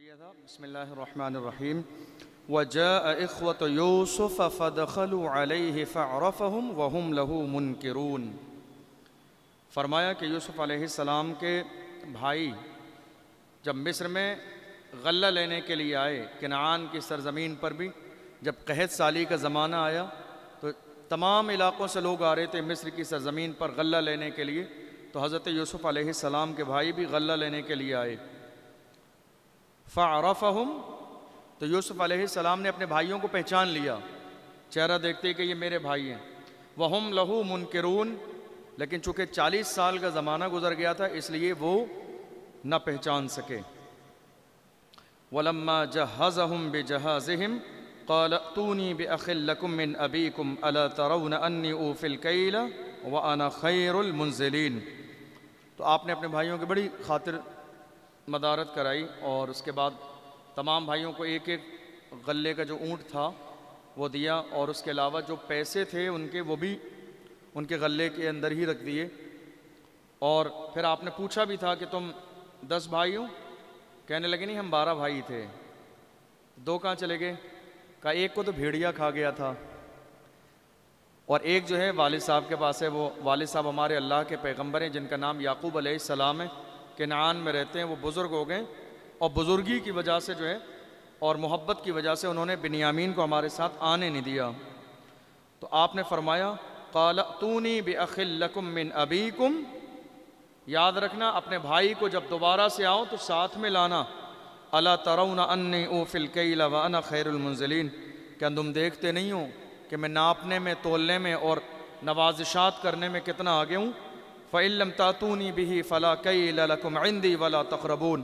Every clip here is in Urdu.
یہ تھا بسم اللہ الرحمن الرحیم وَجَاءَ إِخْوَةُ يُوسُفَ فَدَخَلُوا عَلَيْهِ فَعْرَفَهُمْ وَهُمْ لَهُ مُنْكِرُونَ۔ فرمایا کہ یوسف علیہ السلام کے بھائی جب مصر میں غلہ لینے کے لیے آئے، کنعان کی سرزمین پر بھی جب قحط سالی کا زمانہ آیا تو تمام علاقوں سے لوگ آ رہے تھے مصر کی سرزمین پر غلہ لینے کے لیے، تو حضرت یوسف علیہ السلام کے بھائی بھی غلہ لینے کے لیے آئے۔ فَعْرَفَهُمْ، تو یوسف علیہ السلام نے اپنے بھائیوں کو پہچان لیا، چہرہ دیکھتے کہ یہ میرے بھائی ہیں۔ وَهُمْ لَهُ مُنْكِرُونَ، لیکن چونکہ 40 سال کا زمانہ گزر گیا تھا اس لیے وہ نہ پہچان سکے۔ وَلَمَّا جَهَّزَهُمْ بِجَهَازِهِمْ قَالَ ائْتُونِي بِأَخٍ لَكُم مِّنْ أَبِيكُمْ أَلَا تَرَوْنَ أَنِّي أُوفِي الْكَيْلَ وَأَنَا خَيْرُ الْمُنزِلِينَ۔ تو آپ نے اپنے بھائیوں کی بڑی خاطر مدارت کرائی اور اس کے بعد تمام بھائیوں کو ایک ایک غلے کا جو اونٹ تھا وہ دیا، اور اس کے علاوہ جو پیسے تھے ان کے وہ بھی ان کے غلے کے اندر ہی رکھ دیے۔ اور پھر آپ نے پوچھا بھی تھا کہ تم 10 بھائی ہو؟ کہنے لگے نہیں، ہم 12 بھائی تھے۔ 2 کہاں چلے گئے؟ کہا ایک کو تو بھیڑیا کھا گیا تھا، اور ایک جو ہے والد صاحب کے پاس ہے، وہ والد صاحب ہمارے اللہ کے پیغمبر ہیں جن کا نام یعقوب علیہ السلام ہے، کنعان میں رہتے ہیں، وہ بزرگ ہو گئے اور بزرگی کی وجہ سے جو ہے اور محبت کی وجہ سے انہوں نے بنیامین کو ہمارے ساتھ آنے نہیں دیا۔ تو آپ نے فرمایا قَالَ ائْتُونِي بِأَخٍ لَكُم مِّنْ أَبِيكُمْ، یاد رکھنا اپنے بھائی کو جب دوبارہ سے آؤ تو ساتھ میں لانا۔ أَلَا تَرَوْنَ أَنِّي أُوفِي الْكَيْلَ وَأَنَا خَيْرُ الْمُنزِلِينَ، کیا تم دیکھتے نہیں ہو کہ میں ناپنے میں، تولنے میں اور نوازشات کرنے میں کتنا آگے ہوں؟ فَإِن لَّمْ تَأْتُونِي بِهِ فَلَا كَيْلَ لَكُمْ عِندِي وَلَا تَقْرَبُونَ،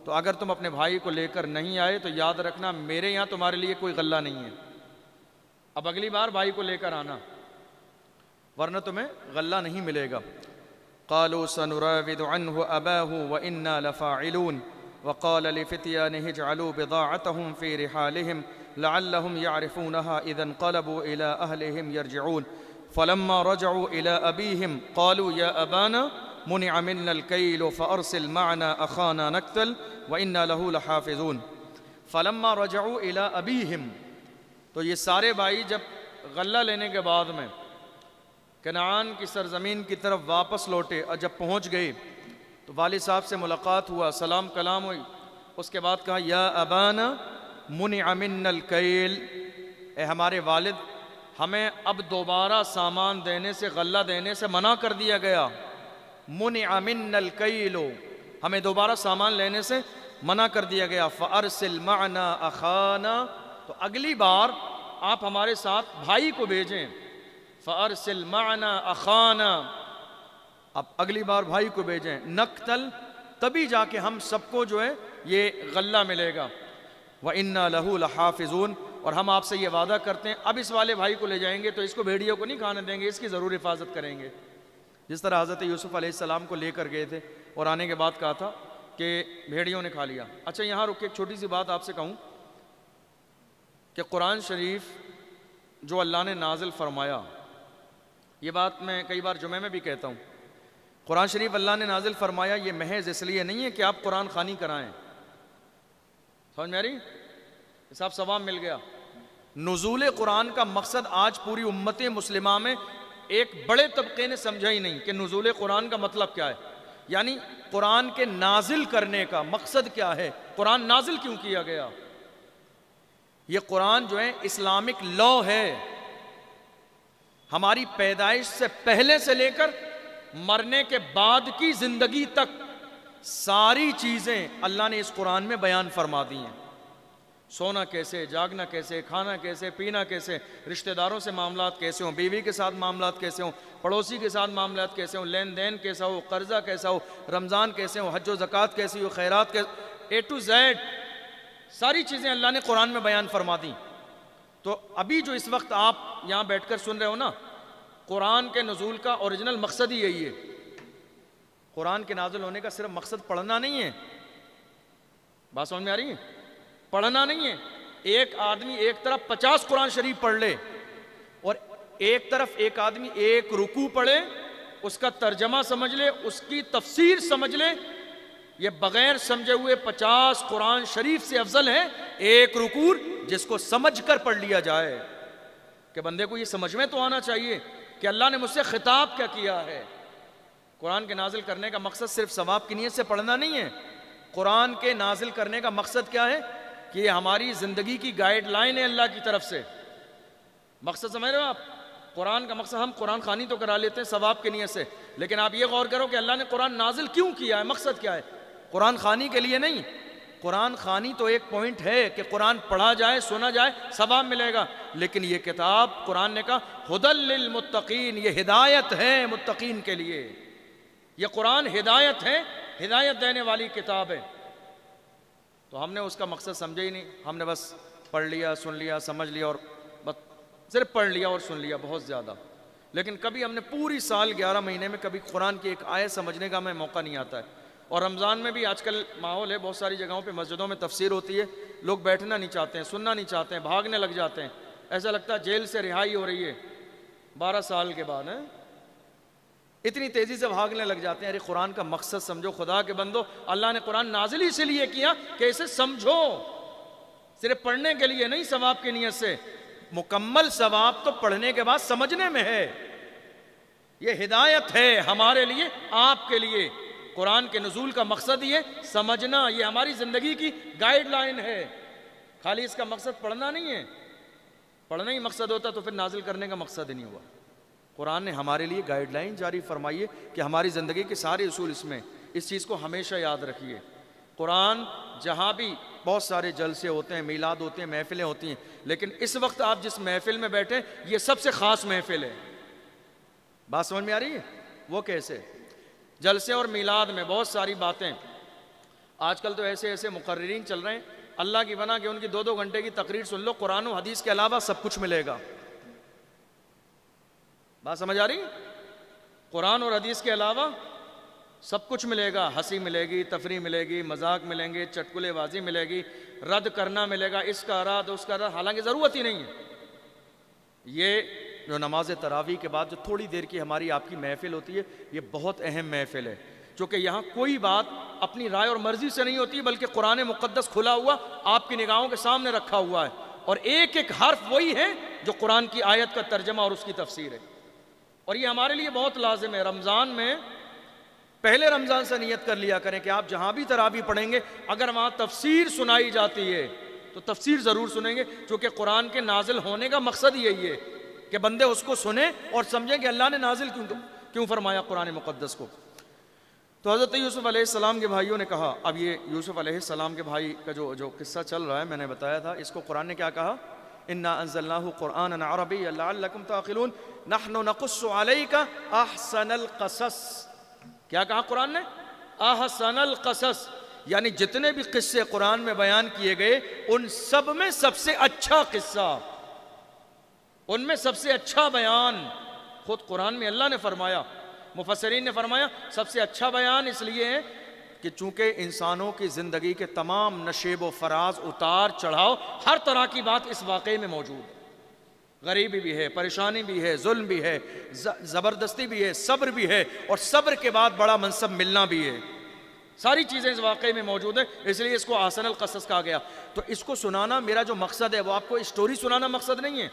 تو اگر تم اپنے بھائی کو لے کر نہیں آئے تو یاد رکھنا میرے یہاں تمہارے لیے کوئی غلہ نہیں ہے، اب اگلی بار بھائی کو لے کر آنا ورنہ تمہیں غلہ نہیں ملے گا۔ قَالُوا سَنُرَاوِدُ عَنْهُ أَبَاهُ وَإِنَّا لَفَاعِلُونَ وَقَالَ لِفِتْيَانِهِ اجْعَلُوا بِضَاعَتَهُمْ فِي رِحَالِهِمْ لَعَلَّهُمْ يَعْرِفُونَهَا إِذَا انقَلَبُوا إِلَىٰ أَهْلِهِمْ يَرْجِعُونَ فَلَمَّا رَجَعُوا إِلَىٰ أَبِيهِمْ قَالُوا يَا أَبَانَا مُنِعَ مِنَّا الْكَيْلُ فَأَرْسِلْ مَعَنَا أَخَانَا نَكْتَلْ وَإِنَّا لَهُ لَحَافِظُونَ۔ فَلَمَّا رَجَعُوا إِلَىٰ أَبِيهِمْ، تو یہ سارے بھائی جب غلہ لینے کے بعد میں کنعان کی سرزمین کی طرف واپس لوٹے اور جب پہنچ گئے تو والد صاحب سے ملاقات ہوا، سلام کلام ہوئی، اس کے بعد کہا یا ابانا منع منا الکیل، اے ہمارے والد ہمیں اب دوبارہ سامان دینے سے، غلہ دینے سے منع کر دیا گیا۔ منع منا الکیل، ہمیں دوبارہ سامان لینے سے منع کر دیا گیا۔ فارسل معنا اخانا، تو اگلی بار آپ ہمارے ساتھ بھائی کو بھیجیں۔ فارسل معنا اخانا، اب اگلی بار بھائی کو بھیجیں، نقتل، تبھی جا کے ہم سب کو جو ہے یہ غلہ ملے گا۔ وَإِنَّا لَهُ لَحَافِظُونَ، اور ہم آپ سے یہ وعدہ کرتے ہیں اب اس والے بھائی کو لے جائیں گے تو اس کو بھیڑیوں کو نہیں کھانے دیں گے، اس کی ضرور حفاظت کریں گے۔ جس طرح حضرت یوسف علیہ السلام کو لے کر گئے تھے اور آنے کے بعد کہا تھا کہ بھیڑیوں نے کھا لیا۔ اچھا یہاں رک کے ایک چھوٹی سی بات آپ سے کہوں کہ قرآن شریف جو اللہ نے نازل فرمایا، یہ بات میں کئی بار جمعہ میں بھی کہتا ہوں، قرآن شریف اللہ نے نازل فرمایا یہ محض اس لیے نہیں ہے کہ آپ قرآن خوانی کرائیں، سمجھ میں آ رہی؟ صاحب ثواب مل گیا۔ نزول قرآن کا مقصد آج پوری امت مسلمہ میں ایک بڑے طبقے نے سمجھا ہی نہیں کہ نزول قرآن کا مطلب کیا ہے، یعنی قرآن کے نازل کرنے کا مقصد کیا ہے، قرآن نازل کیوں کیا گیا۔ یہ قرآن جو ہے اسلامک لا ہے، ہماری پیدائش سے پہلے سے لے کر مرنے کے بعد کی زندگی تک ساری چیزیں اللہ نے اس قرآن میں بیان فرما دی ہیں۔ سونا کیسے، جاگنا کیسے، کھانا کیسے، پینا کیسے، رشتہ داروں سے معاملات کیسے ہوں، بیوی کے ساتھ معاملات کیسے ہوں، پڑوسی کے ساتھ معاملات کیسے ہوں، لین دین کیسا ہو، قرضہ کیسا ہو، رمضان کیسے ہو، حج و زکوٰۃ کیسی ہو، خیرات کیسے، A to Z ساری چیزیں اللہ نے قرآن میں بیان فرما دیں۔ تو ابھی جو اس وقت آپ یہاں بیٹھ کر سن رہے ہو نا، قرآن کے نزول کا اوریجنل مقصد ہی یہی ہے۔ قرآن کے نازل ہونے کا صرف مقصد پڑھنا نہیں ہے، بات سمجھ میں آ رہی ہے؟ پڑھنا نہیں ہے۔ ایک آدمی ایک طرف 50 قرآن شریف پڑھ لے اور ایک طرف ایک آدمی ایک رکوع پڑھے، اس کا ترجمہ سمجھ لے، اس کی تفسیر سمجھ لے، یہ بغیر سمجھے ہوئے 50 قرآن شریف سے افضل ہے ایک رکوع جس کو سمجھ کر پڑھ لیا جائے، کہ بندے کو یہ سمجھ میں تو آنا چاہیے کہ اللہ نے مجھ سے خطاب کیا کیا ہے۔ قرآن کے نازل کرنے کا مقصد صرف ثواب کی نیت سے پڑھنا نہیں ہے، قرآن کے نازل کرنے کا مقصد کیا ہے کہ یہ ہماری زندگی کی گائیڈ لائن ہے اللہ کی طرف سے۔ مقصد سمجھ رہے ہو آپ؟ قرآن کا مقصد ہم قرآن خوانی تو کرا لیتے ہیں ثواب کی نیت سے، لیکن آپ یہ غور کرو کہ اللہ نے قرآن نازل کیوں کیا ہے، مقصد کیا ہے؟ قرآن خوانی کے لیے نہیں۔ قرآن خوانی تو ایک پوائنٹ ہے کہ قرآن پڑھا جائے، سنا جائے، ثواب ملے گا، لیکن یہ کتاب قرآن نے کہا ھدی للمتقین، یہ ہدایت ہے متقین کے لیے۔ یہ قرآن ہدایت ہے، ہدایت دینے والی کتاب ہے۔ تو ہم نے اس کا مقصد سمجھا ہی نہیں، ہم نے بس پڑھ لیا، سن لیا، سمجھ لیا، اور بس صرف پڑھ لیا اور سن لیا بہت زیادہ، لیکن کبھی ہم نے پوری سال 11 مہینے میں کبھی قرآن کی ایک آیت سمجھنے کا ہمیں موقع نہیں آتا ہے۔ اور رمضان میں بھی آج کل ماحول ہے، بہت ساری جگہوں پہ مسجدوں میں تفسیر ہوتی ہے، لوگ بیٹھنا نہیں چاہتے ہیں، سننا نہیں چاہتے ہیں، بھاگنے لگ جاتے ہیں، ایسا لگتا ہے جیل سے رہائی ہو رہی ہے 12 سال کے بعد، اتنی تیزی سے بھاگنے لگ جاتے ہیں۔ ارے قرآن کا مقصد سمجھو، خدا کے بندو، اللہ نے قرآن نازل اسی لیے کیا کہ اسے سمجھو، صرف پڑھنے کے لیے نہیں، ثواب کی نیت سے۔ مکمل ثواب تو پڑھنے کے بعد سمجھنے میں ہے۔ یہ ہدایت ہے ہمارے لیے، آپ کے لیے۔ قرآن کے نزول کا مقصد یہ سمجھنا، یہ ہماری زندگی کی گائیڈ لائن ہے، خالی اس کا مقصد پڑھنا نہیں ہے۔ پڑھنا ہی مقصد ہوتا تو پھر نازل کرنے کا مقصد ہی نہیں ہوا۔ قرآن نے ہمارے لیے گائیڈ لائن جاری فرمائی ہے کہ ہماری زندگی کے سارے اصول اس میں، اس چیز کو ہمیشہ یاد رکھیے۔ قرآن جہاں بھی بہت سارے جلسے ہوتے ہیں، میلاد ہوتے ہیں، محفلیں ہوتی ہیں، لیکن اس وقت آپ جس محفل میں بیٹھے یہ سب سے خاص محفل ہے۔ بات سمجھ میں آ رہی ہے؟ وہ کیسے؟ جلسے اور میلاد میں بہت ساری باتیں، آج کل تو ایسے ایسے مقررین چل رہے ہیں، اللہ کی بنا کہ ان کی 2-2 گھنٹے کی تقریر سن لو، قرآن و حدیث کے علاوہ سب کچھ ملے گا۔ بات سمجھ آ رہی؟ قرآن اور حدیث کے علاوہ سب کچھ ملے گا، ہنسی ملے گی، تفریح ملے گی، مذاق ملیں گے، چٹکلے بازی ملے گی، رد کرنا ملے گا، اس کا رد اس کا رد، حالانکہ ضرورت ہی نہیں ہے۔ یہ جو نماز تراویح کے بعد جو تھوڑی دیر کی ہماری آپ کی محفل ہوتی ہے، یہ بہت اہم محفل ہے، چونکہ یہاں کوئی بات اپنی رائے اور مرضی سے نہیں ہوتی، بلکہ قرآن مقدس کھلا ہوا آپ کی نگاہوں کے سامنے رکھا ہوا ہے، اور ایک ایک حرف وہی ہے جو قرآن کی آیت کا ترجمہ اور اس کی تفسیر ہے۔ اور یہ ہمارے لیے بہت لازم ہے۔ رمضان میں پہلے رمضان سے نیت کر لیا کریں کہ آپ جہاں بھی تراویح پڑھیں گے، اگر وہاں تفسیر سنائی جاتی ہے تو تفسیر ضرور سنیں گے، چونکہ قرآن کے نازل ہونے کا مقصد یہی ہے کہ بندے اس کو سنیں اور سمجھیں کہ اللہ نے نازل کیوں فرمایا قرآن مقدس کو۔ تو حضرت یوسف علیہ السلام کے بھائیوں نے کہا، اب یہ یوسف علیہ السلام کے بھائی کا جو قصہ چل رہا ہے میں نے بتایا تھا، اس کو قرآن نے کیا کہا؟ اِنَّا أَنزَلْنَاهُ قُرْآنًا عَرَبِيًّا لَعَلَّكُمْ تَعْقِلُونَ نَحْنُ نَقُصُّ عَلَيْكَ أَحْسَنَ الْقَصَصِ۔ کیا کہا قرآن نے؟ احسن القصص، یعنی جتنے بھی قصے قرآن میں بیان کیے گئے ان سب میں سب سے اچھا قصہ، ان میں سب سے اچھا بیان خود قرآن میں اللہ نے فرمایا، مفسرین نے فرمایا سب سے اچھا بیان اس لیے ہے کہ چونکہ انسانوں کی زندگی کے تمام نشیب و فراز، اتار چڑھاؤ، ہر طرح کی بات اس واقعے میں موجود ہے۔ غریبی بھی ہے، پریشانی بھی ہے، ظلم بھی ہے، زبردستی بھی ہے، صبر بھی ہے، اور صبر کے بعد بڑا منصب ملنا بھی ہے، ساری چیزیں اس واقعے میں موجود ہیں، اس لیے اس کو احسن القصص کہا گیا۔ تو اس کو سنانا میرا جو مقصد ہے وہ آپ کو اسٹوری سنانا مقصد نہیں ہے،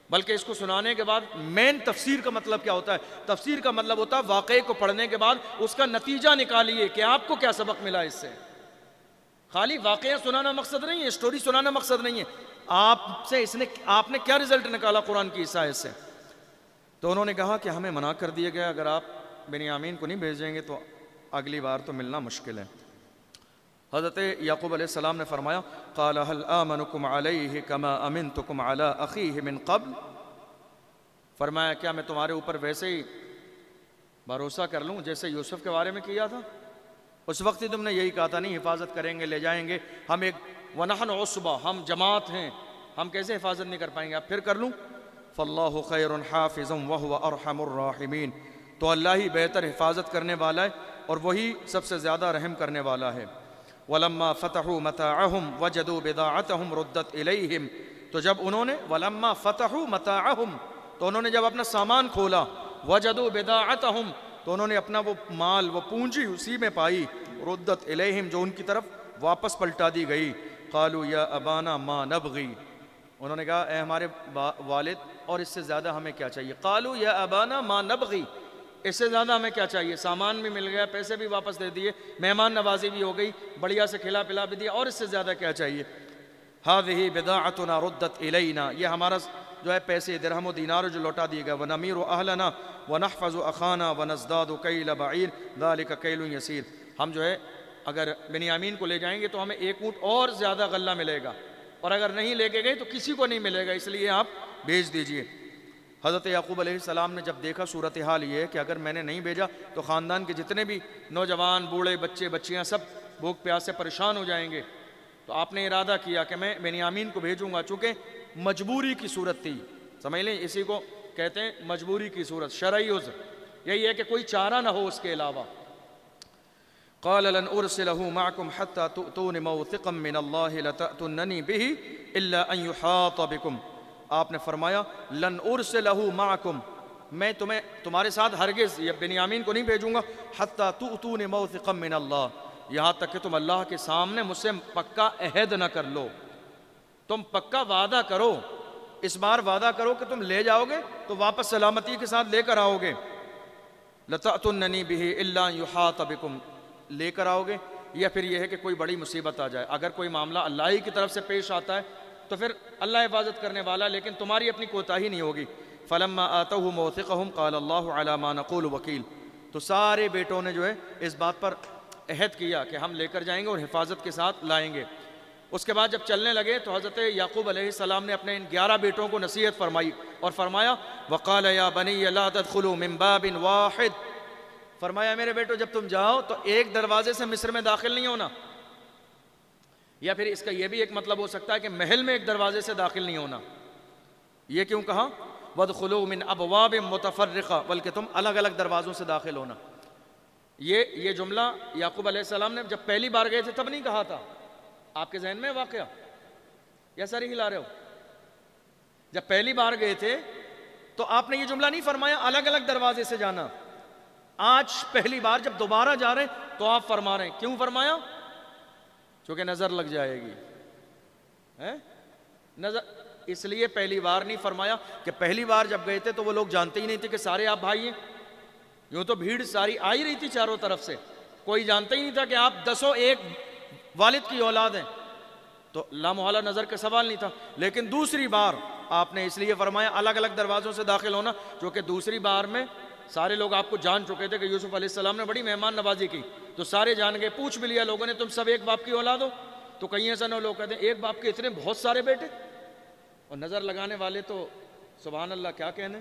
بلکہ اس کو سنانے کے بعد مین تفسیر کا مطلب کیا ہوتا ہے؟ تفسیر کا مطلب ہوتا ہے واقعے کو پڑھنے کے بعد اس کا نتیجہ نکالیے کہ آپ کو کیا سبق ملا اس سے۔ خالی واقعہ سنانا مقصد نہیں ہے، اسٹوری سنانا مقصد نہیں ہے، آپ نے کیا رزلٹ نکالا قرآن کی اس آیت سے؟ تو انہوں نے کہا کہ ہمیں منع کر دیا گیا، اگر آپ بنیامین کو نہیں بھیجیں گے تو اگلی بار تو ملنا مشکل ہے۔ حضرت یعقوب علیہ السلام نے فرمایا قال هل آمنکم علیہ کما امنتکم علی اخیہ من قبل، فرمایا کیا میں تمہارے اوپر ویسے ہی بھروسہ کر لوں جیسے یوسف کے بارے میں کیا تھا؟ اس وقت ہی تم نے یہی کہا تھا نہیں حفاظت کریں گے، لے جائیں گے، ہم ایک ونحن عصبہ، ہم جماعت ہیں، ہم کیسے حفاظت نہیں کر پائیں گے؟ اب پھر کر لوں؟ فاللہ خیر حافظا وہو ارحم الراحمین، تو اللہ ہی بہتر حفاظت کرنے والا ہے اور وہی سب سے زیادہ رحم کرنے والا ہے۔ وَلَمَّا فَتَحُوا مَتَاعَهُمْ وَجَدُوا بِضَاعَتَهُمْ رُدَّتْ إِلَيْهِمْ، تو جب انہوں نے وَلَمَّا فَتَحُوا مَتَاعَهُمْ، تو انہوں نے جب اپنا سامان کھولا، وَجَدُوا بِضَاعَتَهُمْ، تو انہوں نے اپنا وہ مال، وہ پونجی اسی میں پائی، ردت الیہم جو ان کی طرف واپس پلٹا دی گئی. قالوا یا ابانا ما نبغی انہوں نے کہا اے ہمارے والد اور اس سے زیادہ ہمیں کیا چاہیے. قالوا یا ابانا ما نبغی اس سے زیادہ ہمیں کیا چاہیے, سامان بھی مل گیا, پیسے بھی واپس دے دیے, مہمان نوازی بھی ہو گئی, بڑھیا سے کھلا پلا بھی دیا, اور اس سے زیادہ کیا چاہیے. هذه بضاعتنا ردت الینا یہ ہمارا جو ہے پیسے درہم و دینار جو لوٹا دیے گا. ونمیر اہلنا ونحفظ اخانا ونزداد کیل بعیر ذلک کیل یسیر ہم جو ہے اگر بنیامین کو لے جائیں گے تو ہمیں ایک اونٹ اور زیادہ غلہ ملے گا, اور اگر نہیں لے کے گئے تو کسی کو نہیں ملے گا, اس لیے آپ بھیج دیجئے. حضرت یعقوب علیہ السلام نے جب دیکھا صورتحال یہ ہے کہ اگر میں نے نہیں بھیجا تو خاندان کے جتنے بھی نوجوان بوڑھے بچے بچیاں سب بھوک پیاس سے پریشان ہو جائیں گے, تو آپ نے ارادہ کیا کہ میں بنیامین کو بھیجوں گا. چونکہ مجبوری کی صورت تھی, سمجھ لیں اسی کو کہتے ہیں مجبوری کی صورت, شرعی عذر, یہی ہے کہ کوئی چارہ نہ ہو اس کے علاوہ. قال لن ارسله معكم حتى تؤتون موثقا من الله لتأتونني به الا ان يحاط بكم آپ نے فرمایا لن ارسله معكم میں تمہارے ساتھ ہرگز یہ بنیامین کو نہیں بھیجوں گا حتى تؤتون موثقا من الله یہاں تک کہ تم اللہ کے سامنے مجھ سے پکا عہد نہ کر لو, تم پکا وعدہ کرو, اس بار وعدہ کرو کہ تم لے جاؤ گے تو واپس سلامتی کے ساتھ لے کر آؤ گے. لتأتونني به الا ان يحاط بكم لے کر آؤ گے, یا پھر یہ ہے کہ کوئی بڑی مصیبت آ جائے. اگر کوئی معاملہ اللہ ہی کی طرف سے پیش آتا ہے تو پھر اللہ حفاظت کرنے والا, لیکن تمہاری اپنی کوتاہی نہیں ہوگی. فلما آتوه موثقهم قال الله على ما نقول وکیل تو سارے بیٹوں نے جو ہے اس بات پر عہد کیا کہ ہم لے کر جائیں گے اور حفاظت کے ساتھ لائیں گے. اس کے بعد جب چلنے لگے تو حضرت یعقوب علیہ السلام نے اپنے ان 11 بیٹوں کو نصیحت فرمائی اور فرمایا وقال یا بنی لا تدخلوا من باب واحد فرمایا میرے بیٹو جب تم جاؤ تو ایک دروازے سے مصر میں داخل نہیں ہونا, یا پھر اس کا یہ بھی ایک مطلب ہو سکتا ہے کہ محل میں ایک دروازے سے داخل نہیں ہونا. یہ کیوں کہا وادخلوا من ابواب متفرقہ بلکہ تم الگ الگ دروازوں سے داخل ہونا. یہ جملہ یعقوب علیہ السلام نے جب پہلی بار گئے تھے تب نہیں کہا تھا, آپ کے ذہن میں واقعہ یا سر ہی لا رہے ہو؟ جب پہلی بار گئے تھے تو آپ نے یہ جملہ نہیں فرمایا الگ الگ دروازے سے جانا. آج پہلی بار جب دوبارہ جا رہے ہیں تو آپ فرما رہے ہیں, کیوں فرمایا؟ چونکہ نظر لگ جائے گی. نظر اس لیے پہلی بار نہیں فرمایا کہ پہلی بار جب گئے تھے تو وہ لوگ جانتے ہی نہیں تھے کہ سارے آپ بھائی ہیں, یوں تو بھیڑ ساری آئی رہی تھی چاروں طرف سے, کوئی جانتا ہی نہیں تھا کہ آپ 1001 والد کی اولاد ہیں, تو لامحالہ نظر کا سوال نہیں تھا. لیکن دوسری بار آپ نے اس لیے فرمایا الگ الگ دروازوں سے داخل ہونا کیونکہ دوسری بار میں سارے لوگ آپ کو جان چکے تھے کہ یوسف علیہ السلام نے بڑی مہمان نوازی کی, تو سارے جان گئے. پوچھ بھی لیا لوگوں نے تم سب ایک باپ کی اولاد ہو, تو کہیں ایسا نہ لوگ کہتے ہیں ایک باپ کے اتنے بہت سارے بیٹے, اور نظر لگانے والے تو سبحان اللہ کیا کہنے.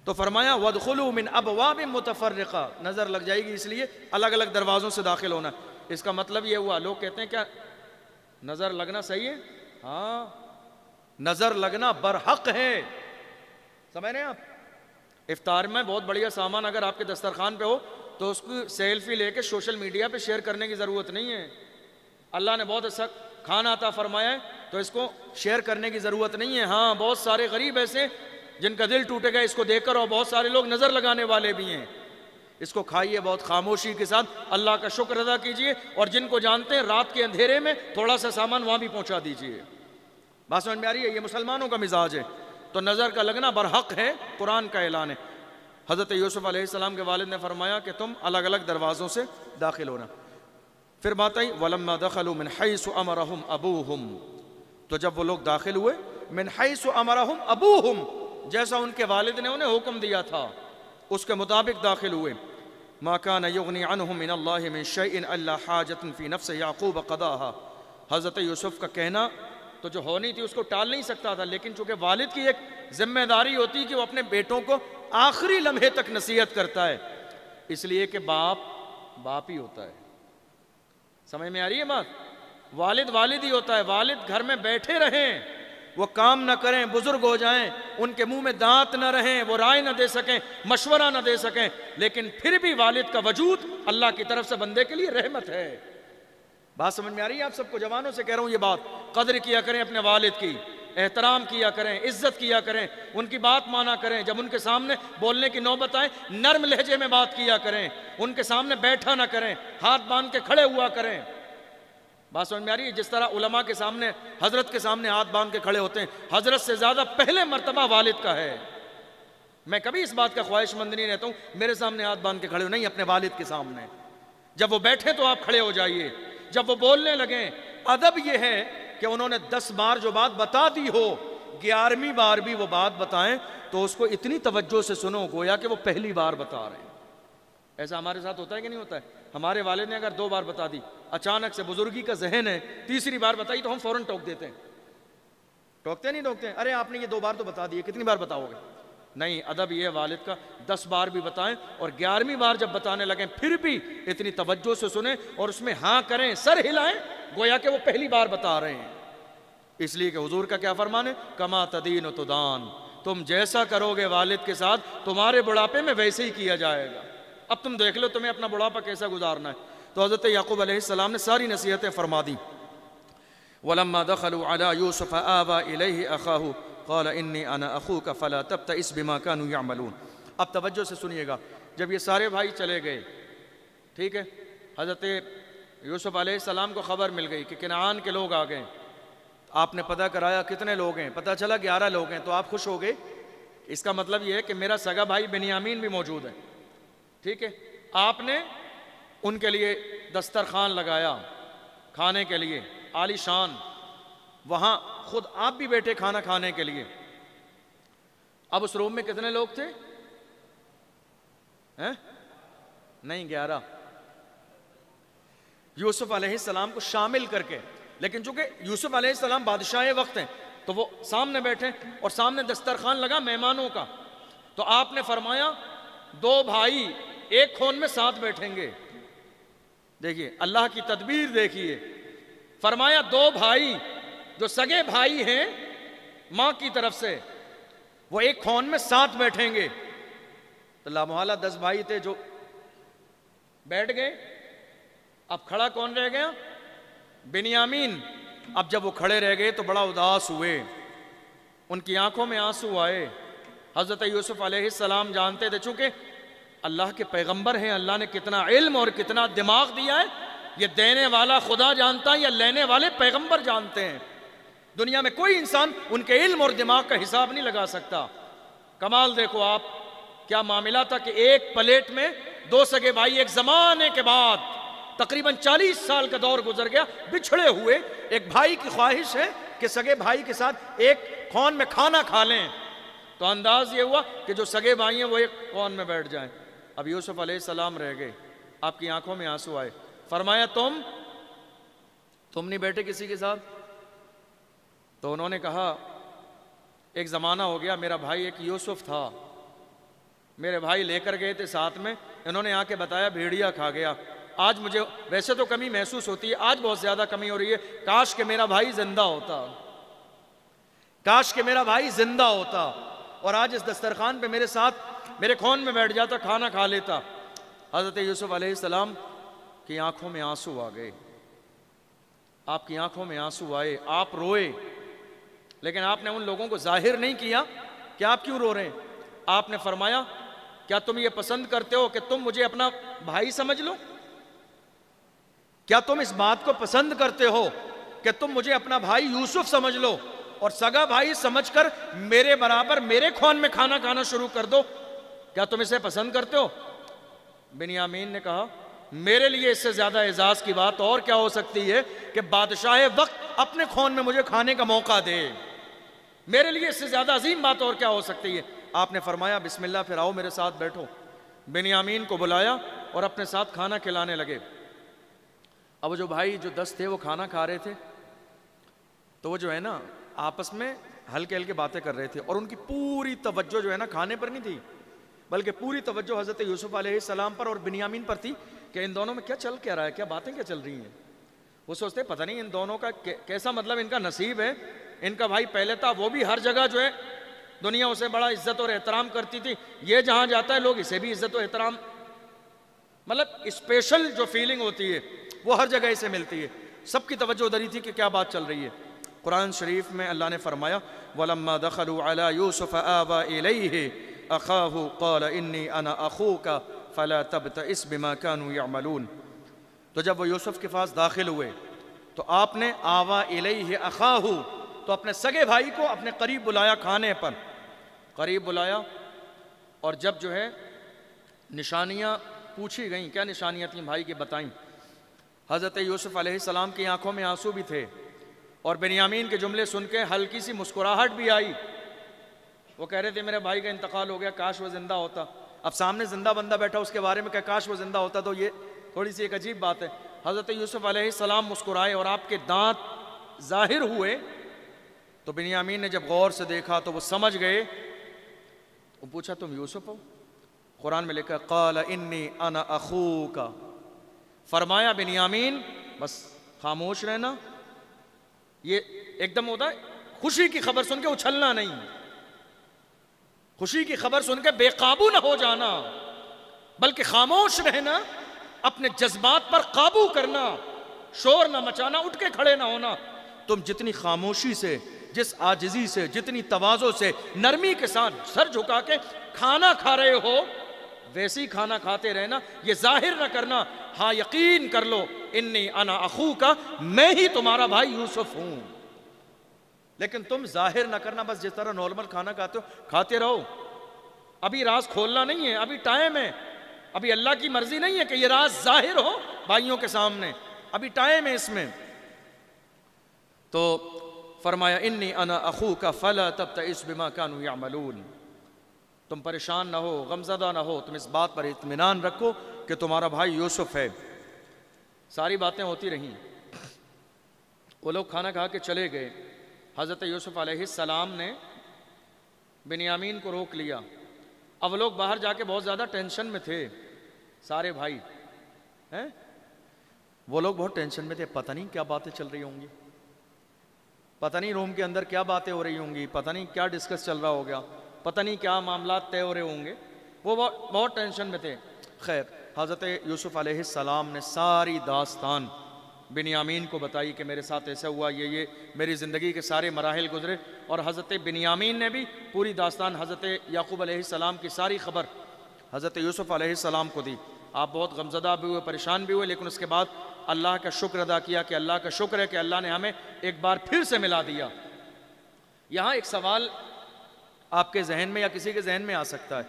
تو فرمایا وادخلوا من ابواب متفرقہ نظر لگ جائے گی اس لیے الگ الگ دروازوں سے داخل ہونا. اس کا مطلب یہ ہوا لوگ کہتے ہیں کیا نظر لگنا صحیح ہے؟ ہاں نظر لگنا برحق ہے, سمجھ رہے ہیں آپ؟ افطار میں بہت بڑھیا سامان اگر آپ کے دسترخوان پہ ہو تو اس کو سیلفی لے کے سوشل میڈیا پہ شیئر کرنے کی ضرورت نہیں ہے. اللہ نے بہت اچھا کھانا عطا فرمایا ہے تو اس کو شیئر کرنے کی ضرورت نہیں ہے. ہاں بہت سارے غریب ایسے جن کا دل ٹوٹے گا اس کو دیکھ کر, اور بہت سارے لوگ نظر لگانے والے بھی ہیں. اس کو کھائیے بہت خاموشی کے ساتھ, اللہ کا شکر ادا کیجئے, اور جن کو جانتے ہیں رات کے اندھیرے میں تھوڑا سا سامان وہاں بھی پہنچا دیجئے. بات سمجھ میں آ رہی ہے؟ یہ مسلمانوں کا مزاج ہے. تو نظر کا لگنا برحق ہے, قرآن کا اعلان ہے. حضرت یوسف علیہ السلام کے والد نے فرمایا کہ تم الگ الگ دروازوں سے داخل ہونا. پھر بات آئی وَلَمَّا دَخَلُوا مِنْ حَيْثُ أَمَرَهُمْ أَبُوهُمْ تو جب وہ لوگ داخل ہوئے مِنْ حَيْثُ أَمَرَهُمْ أَبُوهُمْ جیسا ان کے والد نے انہیں حکم دیا تھا اس کے مطابق داخل ہوئے. مَا كَانَ يُغْنِي عَنْهُمْ مِنَ اللَّهِ مِنْ شَيْءٍ إِلَّا حَاجَةٌ فِي نَفْسِ يَعْقُوبَ قَضَاهَا حضرت یوسف کا کہنا تو جو ہونی تھی اس کو ٹال نہیں سکتا تھا, لیکن چونکہ والد کی ایک ذمہ داری ہوتی کہ وہ اپنے بیٹوں کو آخری لمحے تک نصیحت کرتا ہے, اس لیے کہ باپ ہی ہوتا ہے. سمجھ میں آ رہی ہے بات؟ والد ہی ہوتا ہے. والد گھر میں بیٹھے رہیں, وہ کام نہ کریں, بزرگ ہو جائیں, ان کے منہ میں دانت نہ رہیں, وہ رائے نہ دے سکیں, مشورہ نہ دے سکیں, لیکن پھر بھی والد کا وجود اللہ کی طرف سے بندے کے لیے رحمت ہے. بات سمجھ میں آ رہی ہے آپ سب کو؟ جوانوں سے کہہ رہا ہوں یہ بات, قدر کیا کریں اپنے والد کی. احترام کیا کریں، عزت کیا کریں، ان کی بات مانا کریں، جب ان کے سامنے بولنے کی نوبت آئے نرم لہجے میں بات کیا کریں، ان کے سامنے بیٹھا نہ کریں، ہاتھ باندھ کے کھڑے ہوا کریں۔ بات سمجھ میں آ رہی ہے؟ جس طرح علماء کے سامنے، حضرت کے سامنے ہاتھ باندھ کے کھڑے ہوتے ہیں، حضرت سے زیادہ پہلے مرتبہ والد کا ہے۔ میں کبھی اس بات کا خواہش مند نہیں رہتا ہوں میرے سامنے ہاتھ باندھ کے کھڑے ہو، نہیں، اپنے والد کے سامنے جب وہ بیٹھے تو آپ کھڑے ہو جائیے، جب وہ بولنے لگیں ادب یہ ہے کہ انہوں نے 10 بار جو بات بتا دی ہو 11ویں بار بھی وہ بات بتائیں تو اس کو اتنی توجہ سے سنو گویا کہ وہ پہلی بار بتا رہے ہیں۔ ایسا ہمارے ساتھ ہوتا ہے کہ نہیں ہوتا ہے؟ ہمارے والد نے اگر 2 بار بتا دی، اچانک سے بزرگی کا ذہن ہے، تیسری بار بتائی تو ہم فوراً ٹوک دیتے ہیں۔ ٹوکتے نہیں ٹوکتے ہیں؟ ارے آپ نے یہ 2 بار تو بتا دی، کتنی بار بتاؤ گے؟ نہیں، ادب یہ والد کا 10 بار بھی بتائیں اور 11ویں بار جب بتانے لگیں پھر بھی اتنی توجہ سے سنیں اور اس میں ہاں کریں، سر ہلائیں گویا کہ وہ پہلی بار بتا رہے ہیں۔ اس لیے کہ حضور کا کیا فرمان ہے؟ کما تدین و تدان، تم جیسا کرو گے والد کے ساتھ تمہارے بڑھاپے میں ویسے ہی کیا جائے گا۔ اب تم دیکھ لو تمہیں اپنا بڑھاپا کیسا گزارنا ہے۔ تو حضرت یعقوب علیہ السلام نے ساری نصیحتیں فرما دیں۔ وَلَمَّا دَخَلُوا عَلَى يُوسُفَ آوَى إِلَيْهِ أَخَاهُ قَالَ إِنِّي أَنَا أَخُوكَ فَلَا تَبْتَئِسْ بِمَا كَانُوا يَعْمَلُونَ۔ اب توجہ سے سنیے گا، جب یہ سارے بھائی چلے گئے، ٹھیک ہے، حضرت یوسف علیہ السلام کو خبر مل گئی کہ کنعان کے لوگ آ گئے، آپ نے پتہ کرایا کتنے لوگ ہیں، پتہ چلا 11 لوگ ہیں، تو آپ خوش ہو گئے۔ اس کا مطلب یہ ہے کہ میرا سگا بھائی بنیامین بھی موجود ہے، ٹھیک ہے۔ آپ نے ان کے لیے دسترخوان لگایا کھانے کے لیے عالی شان، وہاں خود آپ بھی بیٹھے کھانا کھانے کے لیے۔ اب اس روم میں کتنے لوگ تھے؟ نہیں، 11۔ یوسف علیہ السلام کو شامل کر کے، لیکن چونکہ یوسف علیہ السلام بادشاہ وقت ہیں تو وہ سامنے بیٹھے اور سامنے دسترخوان لگا مہمانوں کا، تو آپ نے فرمایا 2 بھائی ایک خون میں ساتھ بیٹھیں گے۔ دیکھیے اللہ کی تدبیر دیکھیے، فرمایا 2 بھائی جو سگے بھائی ہیں ماں کی طرف سے، وہ ایک خون میں ساتھ بیٹھیں گے۔ تو لامحالہ 10 بھائی تھے جو بیٹھ گئے۔ اب کھڑا کون رہ گیا؟ بنیامین۔ اب جب وہ کھڑے رہ گئے تو بڑا اداس ہوئے، ان کی آنکھوں میں آنسو آئے۔ حضرت یوسف علیہ السلام جانتے تھے چونکہ اللہ کے پیغمبر ہیں، اللہ نے کتنا علم اور کتنا دماغ دیا ہے یہ دینے والا خدا جانتا ہے یا لینے والے پیغمبر جانتے ہیں۔ دنیا میں کوئی انسان ان کے علم اور دماغ کا حساب نہیں لگا سکتا۔ کمال دیکھو آپ، کیا معاملہ تھا کہ ایک پلیٹ میں 2 سگے بھائی ایک زمانے کے بعد تقریباً 40 سال کا دور گزر گیا، بچھڑے ہوئے، ایک بھائی کی خواہش ہے کہ سگے بھائی کے ساتھ ایک خون میں کھانا کھا لیں، تو انداز یہ ہوا کہ جو سگے بھائی ہیں وہ ایک خون میں بیٹھ جائیں۔ اب یوسف علیہ السلام رہ گئے، آپ کی آنکھوں میں آنسو آئے، فرمایا تم نہیں بیٹھے کسی کے ساتھ؟ تو انہوں نے کہا ایک زمانہ ہو گیا، میرا بھائی ایک یوسف تھا، میرے بھائی لے کر گئے تھے ساتھ میں، انہوں نے آ کے بتایا بھیڑیا کھا گیا۔ آج مجھے ویسے تو کمی محسوس ہوتی ہے، آج بہت زیادہ کمی ہو رہی ہے، کاش کہ میرا بھائی زندہ ہوتا، کاش کہ میرا بھائی زندہ ہوتا اور آج اس دسترخوان پہ میرے ساتھ میرے خون میں بیٹھ جاتا، کھانا کھا لیتا۔ حضرت یوسف علیہ السلام کی آنکھوں میں آنسو آ گئے، آپ کی آنکھوں میں آنسو آئے، آپ روئے، لیکن آپ نے ان لوگوں کو ظاہر نہیں کیا کہ آپ کیوں رو رہے ہیں۔ آپ نے فرمایا کیا تم یہ پسند کرتے ہو کہ تم مجھے اپنا بھائی سمجھ لو؟ کیا تم اس بات کو پسند کرتے ہو کہ تم مجھے اپنا بھائی یوسف سمجھ لو اور سگا بھائی سمجھ کر میرے برابر میرے خون میں کھانا کھانا شروع کر دو؟ کیا تم اسے پسند کرتے ہو؟ بنیامین نے کہا میرے لیے اس سے زیادہ اعزاز کی بات اور کیا ہو سکتی ہے کہ بادشاہ وقت اپنے خون میں مجھے کھانے کا موقع دے، میرے لیے اس سے زیادہ عظیم بات اور کیا ہو سکتی ہے۔ آپ نے فرمایا بسم اللہ، پھر آؤ میرے ساتھ بیٹھو۔ بنیامین کو بلایا اور اپنے ساتھ کھانا کھلانے لگے۔ اب جو بھائی جو 10 تھے وہ کھانا کھا رہے تھے، تو وہ جو ہے نا آپس میں ہلکے ہلکے باتیں کر رہے تھے اور ان کی پوری توجہ جو ہے نا کھانے پر نہیں تھی، بلکہ پوری توجہ حضرت یوسف علیہ السلام پر اور بنیامین پر تھی کہ ان دونوں میں کیا چل کیا رہا ہے، کیا باتیں کیا چل رہی ہیں۔ وہ سوچتے پتہ نہیں ان دونوں کا کیسا مطلب ان کا نصیب ہے، ان کا بھائی پہلے تھا، وہ بھی ہر جگہ جو ہے دنیا اسے بڑا عزت اور احترام کرتی تھی، یہ جہاں جاتا ہے لوگ اسے بھی عزت و احترام، مطلب اسپیشل جو فیلنگ ہوتی ہے وہ ہر جگہ اسے ملتی ہے۔ سب کی توجہ ادھر ہی تھی کہ کیا بات چل رہی ہے۔ قرآن شریف میں اللہ نے فرمایا وَلَمَّا دَخَلُوا عَلَى يُوسُفَ آوَى إِلَيْهِ أَخَاهُ قَالَ إِنِّي أَنَا أَخُوكَ فَلَا تَبْتَئِسْ بِمَا كَانُوا يَعْمَلُونَ. تو جب وہ یوسف کے پاس داخل ہوئے تو آپ نے آوا الیہ اخاہ، تو اپنے سگے بھائی کو اپنے قریب بلایا، کھانے پر قریب بلایا. اور جب جو ہے نشانیاں پوچھی گئیں، کیا نشانیاں تھیں بھائی کی بتائیں. حضرت یوسف علیہ السلام کی آنکھوں میں آنسو بھی تھے اور بنیامین کے جملے سن کے ہلکی سی مسکراہٹ بھی آئی. وہ کہہ رہے تھے میرے بھائی کا انتقال ہو گیا، کاش وہ زندہ ہوتا. اب سامنے زندہ بندہ بیٹھا اس کے بارے میں کہ کاش وہ زندہ ہوتا، تو یہ تھوڑی سی ایک عجیب بات ہے. حضرت یوسف علیہ السلام مسکرائے اور آپ کے دانت ظاہر ہوئے تو بنیامین نے جب غور سے دیکھا تو وہ سمجھ گئے. وہ پوچھا تم یوسف ہو؟ قرآن میں لکھا قال انی انا اخوک. فرمایا بنیامین بس خاموش رہنا. یہ ایک دم ہوتا ہے خوشی کی خبر سن کے اچھلنا نہیں، خوشی کی خبر سن کے بے قابو نہ ہو جانا، بلکہ خاموش رہنا، اپنے جذبات پر قابو کرنا، شور نہ مچانا، اٹھ کے کھڑے نہ ہونا. تم جتنی خاموشی سے، جس عاجزی سے، جتنی تواضع سے، نرمی کے ساتھ سر جھکا کے کھانا کھا رہے ہو ویسے ہی کھانا کھاتے رہنا. یہ ظاہر نہ کرنا، ہاں یقین کر لو انی انا اخوک، میں ہی تمہارا بھائی یوسف ہوں. لیکن تم ظاہر نہ کرنا، بس جس طرح نارمل کھانا کھاتے ہو کھاتے رہو. ابھی راز کھولنا نہیں ہے، ابھی ٹائم ہے. ابھی اللہ کی مرضی نہیں ہے کہ یہ راز ظاہر ہو بھائیوں کے سامنے، ابھی ٹائم ہے اس میں. تو فرمایا انی انا اخوک فلا تبتئس بما كانوا يعملون. تم پریشان نہ ہو، غمزدہ نہ ہو، تم اس بات پر اطمینان رکھو کہ تمہارا بھائی یوسف ہے. ساری باتیں ہوتی رہیں. وہ لوگ کھانا کھا کے چلے گئے. حضرت یوسف علیہ السلام نے بنیامین کو روک لیا. اب وہ لوگ باہر جا کے بہت زیادہ ٹینشن میں تھے، سارے بھائی ہیں وہ لوگ بہت ٹینشن میں تھے. پتہ نہیں کیا باتیں چل رہی ہوں گی، پتہ نہیں روم کے اندر کیا باتیں ہو رہی ہوں گی، پتہ نہیں کیا ڈسکس چل رہا ہو گیا، پتہ نہیں کیا معاملات طے ہو رہے ہوں گے. وہ بہت ٹینشن میں تھے. خیر حضرت یوسف علیہ السلام نے ساری داستان بنیامین کو بتائی کہ میرے ساتھ ایسا ہوا، یہ میری زندگی کے سارے مراحل گزرے. اور حضرت بنیامین نے بھی پوری داستان حضرت یعقوب علیہ السلام کی ساری خبر حضرت یوسف علیہ السلام کو دی. آپ بہت غمزدہ بھی ہوئے، پریشان بھی ہوئے، لیکن اس کے بعد اللہ کا شکر ادا کیا کہ اللہ کا شکر ہے کہ اللہ نے ہمیں ایک بار پھر سے ملا دیا. یہاں ایک سوال آپ کے ذہن میں یا کسی کے ذہن میں آ سکتا ہے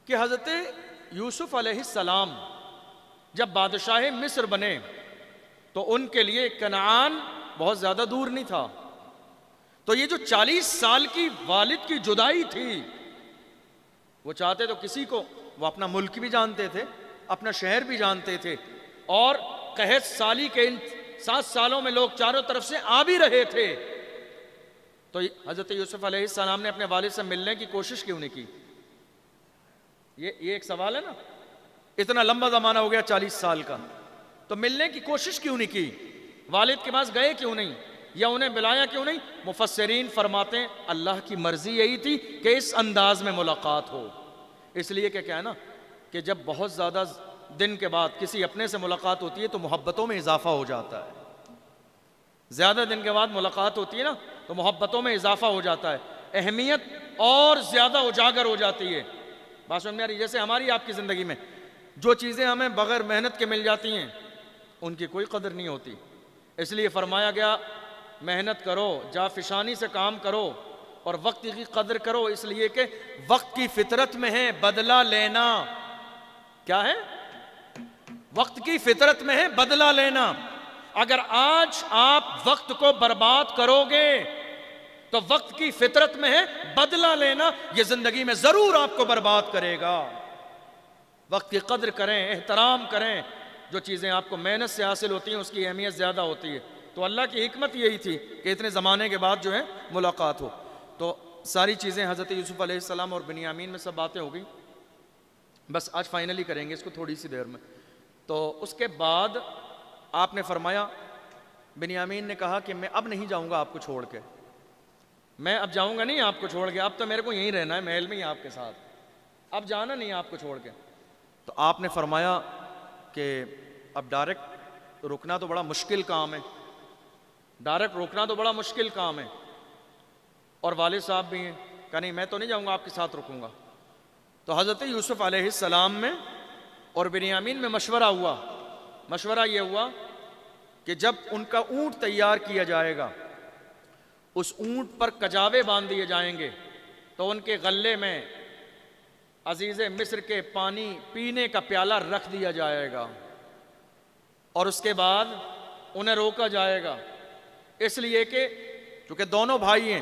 کہ حضرت یوسف علیہ السلام جب بادشاہ مصر بنے تو ان کے لیے کنعان بہت زیادہ دور نہیں تھا. تو یہ جو 40 سال کی والد کی جدائی تھی، وہ چاہتے تو کسی کو، وہ اپنا ملک بھی جانتے تھے، اپنا شہر بھی جانتے تھے، اور قحط سالی کے ان 7 سالوں میں لوگ چاروں طرف سے آ بھی رہے تھے. تو حضرت یوسف علیہ السلام نے اپنے والد سے ملنے کی کوشش کیوں نہیں کی؟ یہ ایک سوال ہے نا. اتنا لمبا زمانہ ہو گیا 40 سال کا، تو ملنے کی کوشش کیوں نہیں کی؟ والد کے پاس گئے کیوں نہیں یا انہیں بلایا کیوں نہیں؟ مفسرین فرماتے ہیں اللہ کی مرضی یہی تھی کہ اس انداز میں ملاقات ہو. اس لیے کہ کیا ہے نا کہ جب بہت زیادہ دن کے بعد کسی اپنے سے ملاقات ہوتی ہے تو محبتوں میں اضافہ ہو جاتا ہے. زیادہ دن کے بعد ملاقات ہوتی ہے نا تو محبتوں میں اضافہ ہو جاتا ہے، اہمیت اور زیادہ اجاگر ہو جاتی ہے. بات سمجھ میں آ رہی؟ جیسے ہماری آپ کی زندگی میں جو چیزیں ہمیں بغیر محنت کے مل جاتی ہیں ان کی کوئی قدر نہیں ہوتی. اس لیے فرمایا گیا محنت کرو، جافشانی سے کام کرو اور وقت کی قدر کرو، اس لیے کہ وقت کی فطرت میں ہے بدلہ لینا. کیا ہے؟ وقت کی فطرت میں ہے بدلہ لینا. اگر آج آپ وقت کو برباد کرو گے تو وقت کی فطرت میں ہے بدلہ لینا، یہ زندگی میں ضرور آپ کو برباد کرے گا. وقت کی قدر کریں، احترام کریں. جو چیزیں آپ کو محنت سے حاصل ہوتی ہیں اس کی اہمیت زیادہ ہوتی ہے. تو اللہ کی حکمت یہی تھی کہ اتنے زمانے کے بعد جو ہے ملاقات ہو. تو ساری چیزیں حضرت یوسف علیہ السلام اور بنیامین میں سب باتیں ہو گئی. بس آج فائنلی کریں گے اس کو تھوڑی سی دیر میں. تو اس کے بعد آپ نے فرمایا، بنیامین نے کہا کہ میں اب نہیں جاؤں گا آپ کو چھوڑ کے، میں اب جاؤں گا نہیں آپ کو چھوڑ کے، اب تو میرے کو یہیں رہنا ہے محل میں ہی آپ کے ساتھ، اب جانا نہیں آپ کو چھوڑ کے. تو آپ نے فرمایا کہ اب ڈائریکٹ رکنا تو بڑا مشکل کام ہے، ڈائریکٹ روکنا تو بڑا مشکل کام ہے، اور والد صاحب بھی ہیں، کہا نہیں میں تو نہیں جاؤں گا، آپ کے ساتھ رکوں گا۔ تو حضرت یوسف علیہ السلام میں اور بنیامین میں مشورہ ہوا۔ مشورہ یہ ہوا کہ جب ان کا اونٹ تیار کیا جائے گا، اس اونٹ پر کجاوے باندھ دیے جائیں گے، تو ان کے غلے میں عزیز مصر کے پانی پینے کا پیالہ رکھ دیا جائے گا، اور اس کے بعد انہیں روکا جائے گا، اس لیے کہ چونکہ دونوں بھائی ہیں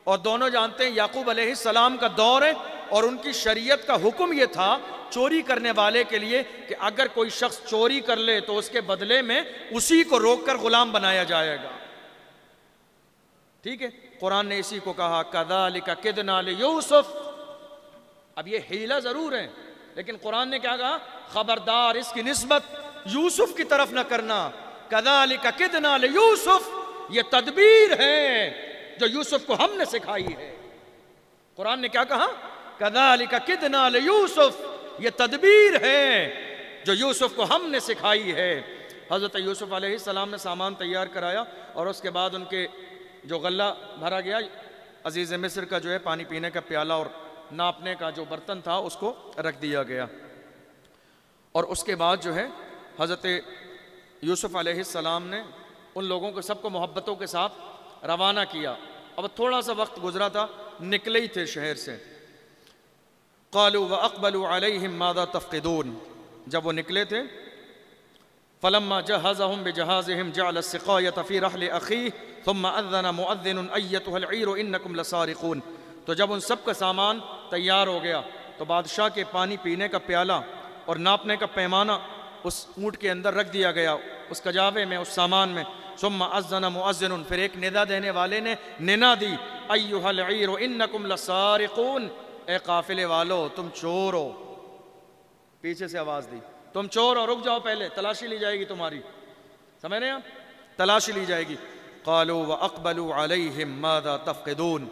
اور دونوں جانتے ہیں یعقوب علیہ السلام کا دور ہے، اور ان کی شریعت کا حکم یہ تھا چوری کرنے والے کے لیے کہ اگر کوئی شخص چوری کر لے تو اس کے بدلے میں اسی کو روک کر غلام بنایا جائے گا۔ ٹھیک ہے، قرآن نے اسی کو کہا کذالک کدنا لیوسف۔ اب یہ حیلہ ضرور ہے، لیکن قرآن نے کیا کہا؟ خبردار اس کی نسبت یوسف کی طرف نہ کرنا۔ کذالک کدنا لیوسف، یہ تدبیر ہے جو یوسف کو ہم نے سکھائی ہے۔ قرآن نے کیا کہا؟ کذالک کدنا لیوسف، یہ تدبیر ہے جو یوسف کو ہم نے سکھائی ہے۔ حضرت یوسف علیہ السلام نے سامان تیار کرایا، اور اس کے بعد ان کے جو غلہ بھرا گیا، عزیز مصر کا جو ہے پانی پینے کا پیالہ اور ناپنے کا جو برتن تھا اس کو رکھ دیا گیا، اور اس کے بعد جو ہے حضرت یوسف علیہ السلام نے ان لوگوں کو سب کو محبتوں کے ساتھ روانہ کیا۔ اب تھوڑا سا وقت گزرا تھا، نکلے ہی تھے شہر سے۔ قالوا واقبلوا علیہم ماذا تفقدون، جب وہ نکلے تھے فلما جہزهم بجہازهم جعل السقایۃ فی رحل اخیہ ثم اذن مؤذن ایتها العیر انکم لسارقون۔ تو جب ان سب کا سامان تیار ہو گیا تو بادشاہ کے پانی پینے کا پیالہ اور ناپنے کا پیمانہ اس اونٹ کے اندر رکھ دیا گیا، اس کجاوے میں، اس سامان میں۔ ثم اذن مؤذن، پھر ایک ندا دینے والے نے ندا دی، ایھا العیر انکم لسارقون، اے قافلے والو تم چور ہو۔ پیچھے سے آواز دی، تم چور ہو، رک جاؤ، پہلے تلاشی لی جائے گی تمہاری، سمجھ رہے ہیں آپ؟ تلاشی لی جائے گی۔ قالوا واقبلوا علیہم ماذا تفقدون،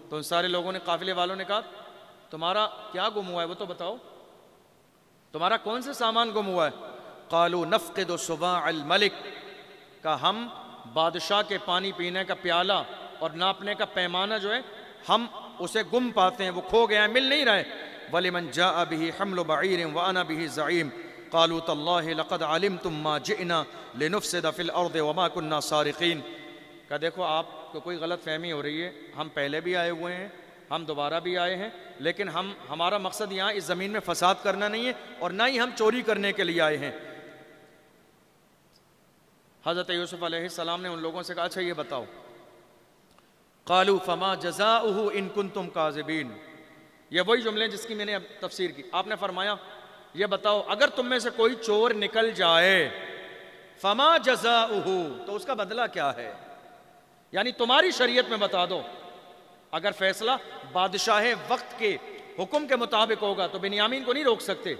تو ان سارے لوگوں نے، قافلے والوں نے کہا تمہارا کیا گم ہوا ہے وہ تو بتاؤ، تمہارا کون سے سامان گم ہوا ہے؟ قالوا نفقد صباع الملک، کہا ہم بادشاہ کے پانی پینے کا پیالہ اور ناپنے کا پیمانہ جو ہے ہم اسے گم پاتے ہیں، وہ کھو گیا ہے، مل نہیں رہے۔ وَلِمَنْ جَاءَ بِهِ حَمْلُ بَعِيرٍ وَأَنَا بِهِ زَعِيمٌ قَالُوا تَاللَّهِ لَقَدْ عَلِمْتُمْ مَا جِئْنَا لِنُفْسِدَ فِي الْأَرْضِ وَمَا كُنَّا سَارِقِينَ۔ کہا دیکھو آپ کو کوئی غلط فہمی ہو رہی ہے، ہم پہلے بھی آئے ہوئے ہیں، ہم دوبارہ بھی آئے ہیں، لیکن ہمارا مقصد یہاں اس زمین میں فساد کرنا نہیں ہے، اور نہ ہی ہم چوری کرنے کے لیے آئے ہیں۔ حضرت یوسف علیہ السلام نے ان لوگوں سے کہا اچھا یہ بتاؤ، قالوا فما جزاؤہ ان کنتم کاذبین، یہ وہی جملے جس کی میں نے اب تفسیر کی۔ آپ نے فرمایا یہ بتاؤ اگر تم میں سے کوئی چور نکل جائے، فما جزاؤہ، تو اس کا بدلہ کیا ہے؟ یعنی تمہاری شریعت میں بتا دو، اگر فیصلہ بادشاہ وقت کے حکم کے مطابق ہوگا تو بنیامین کو نہیں روک سکتے۔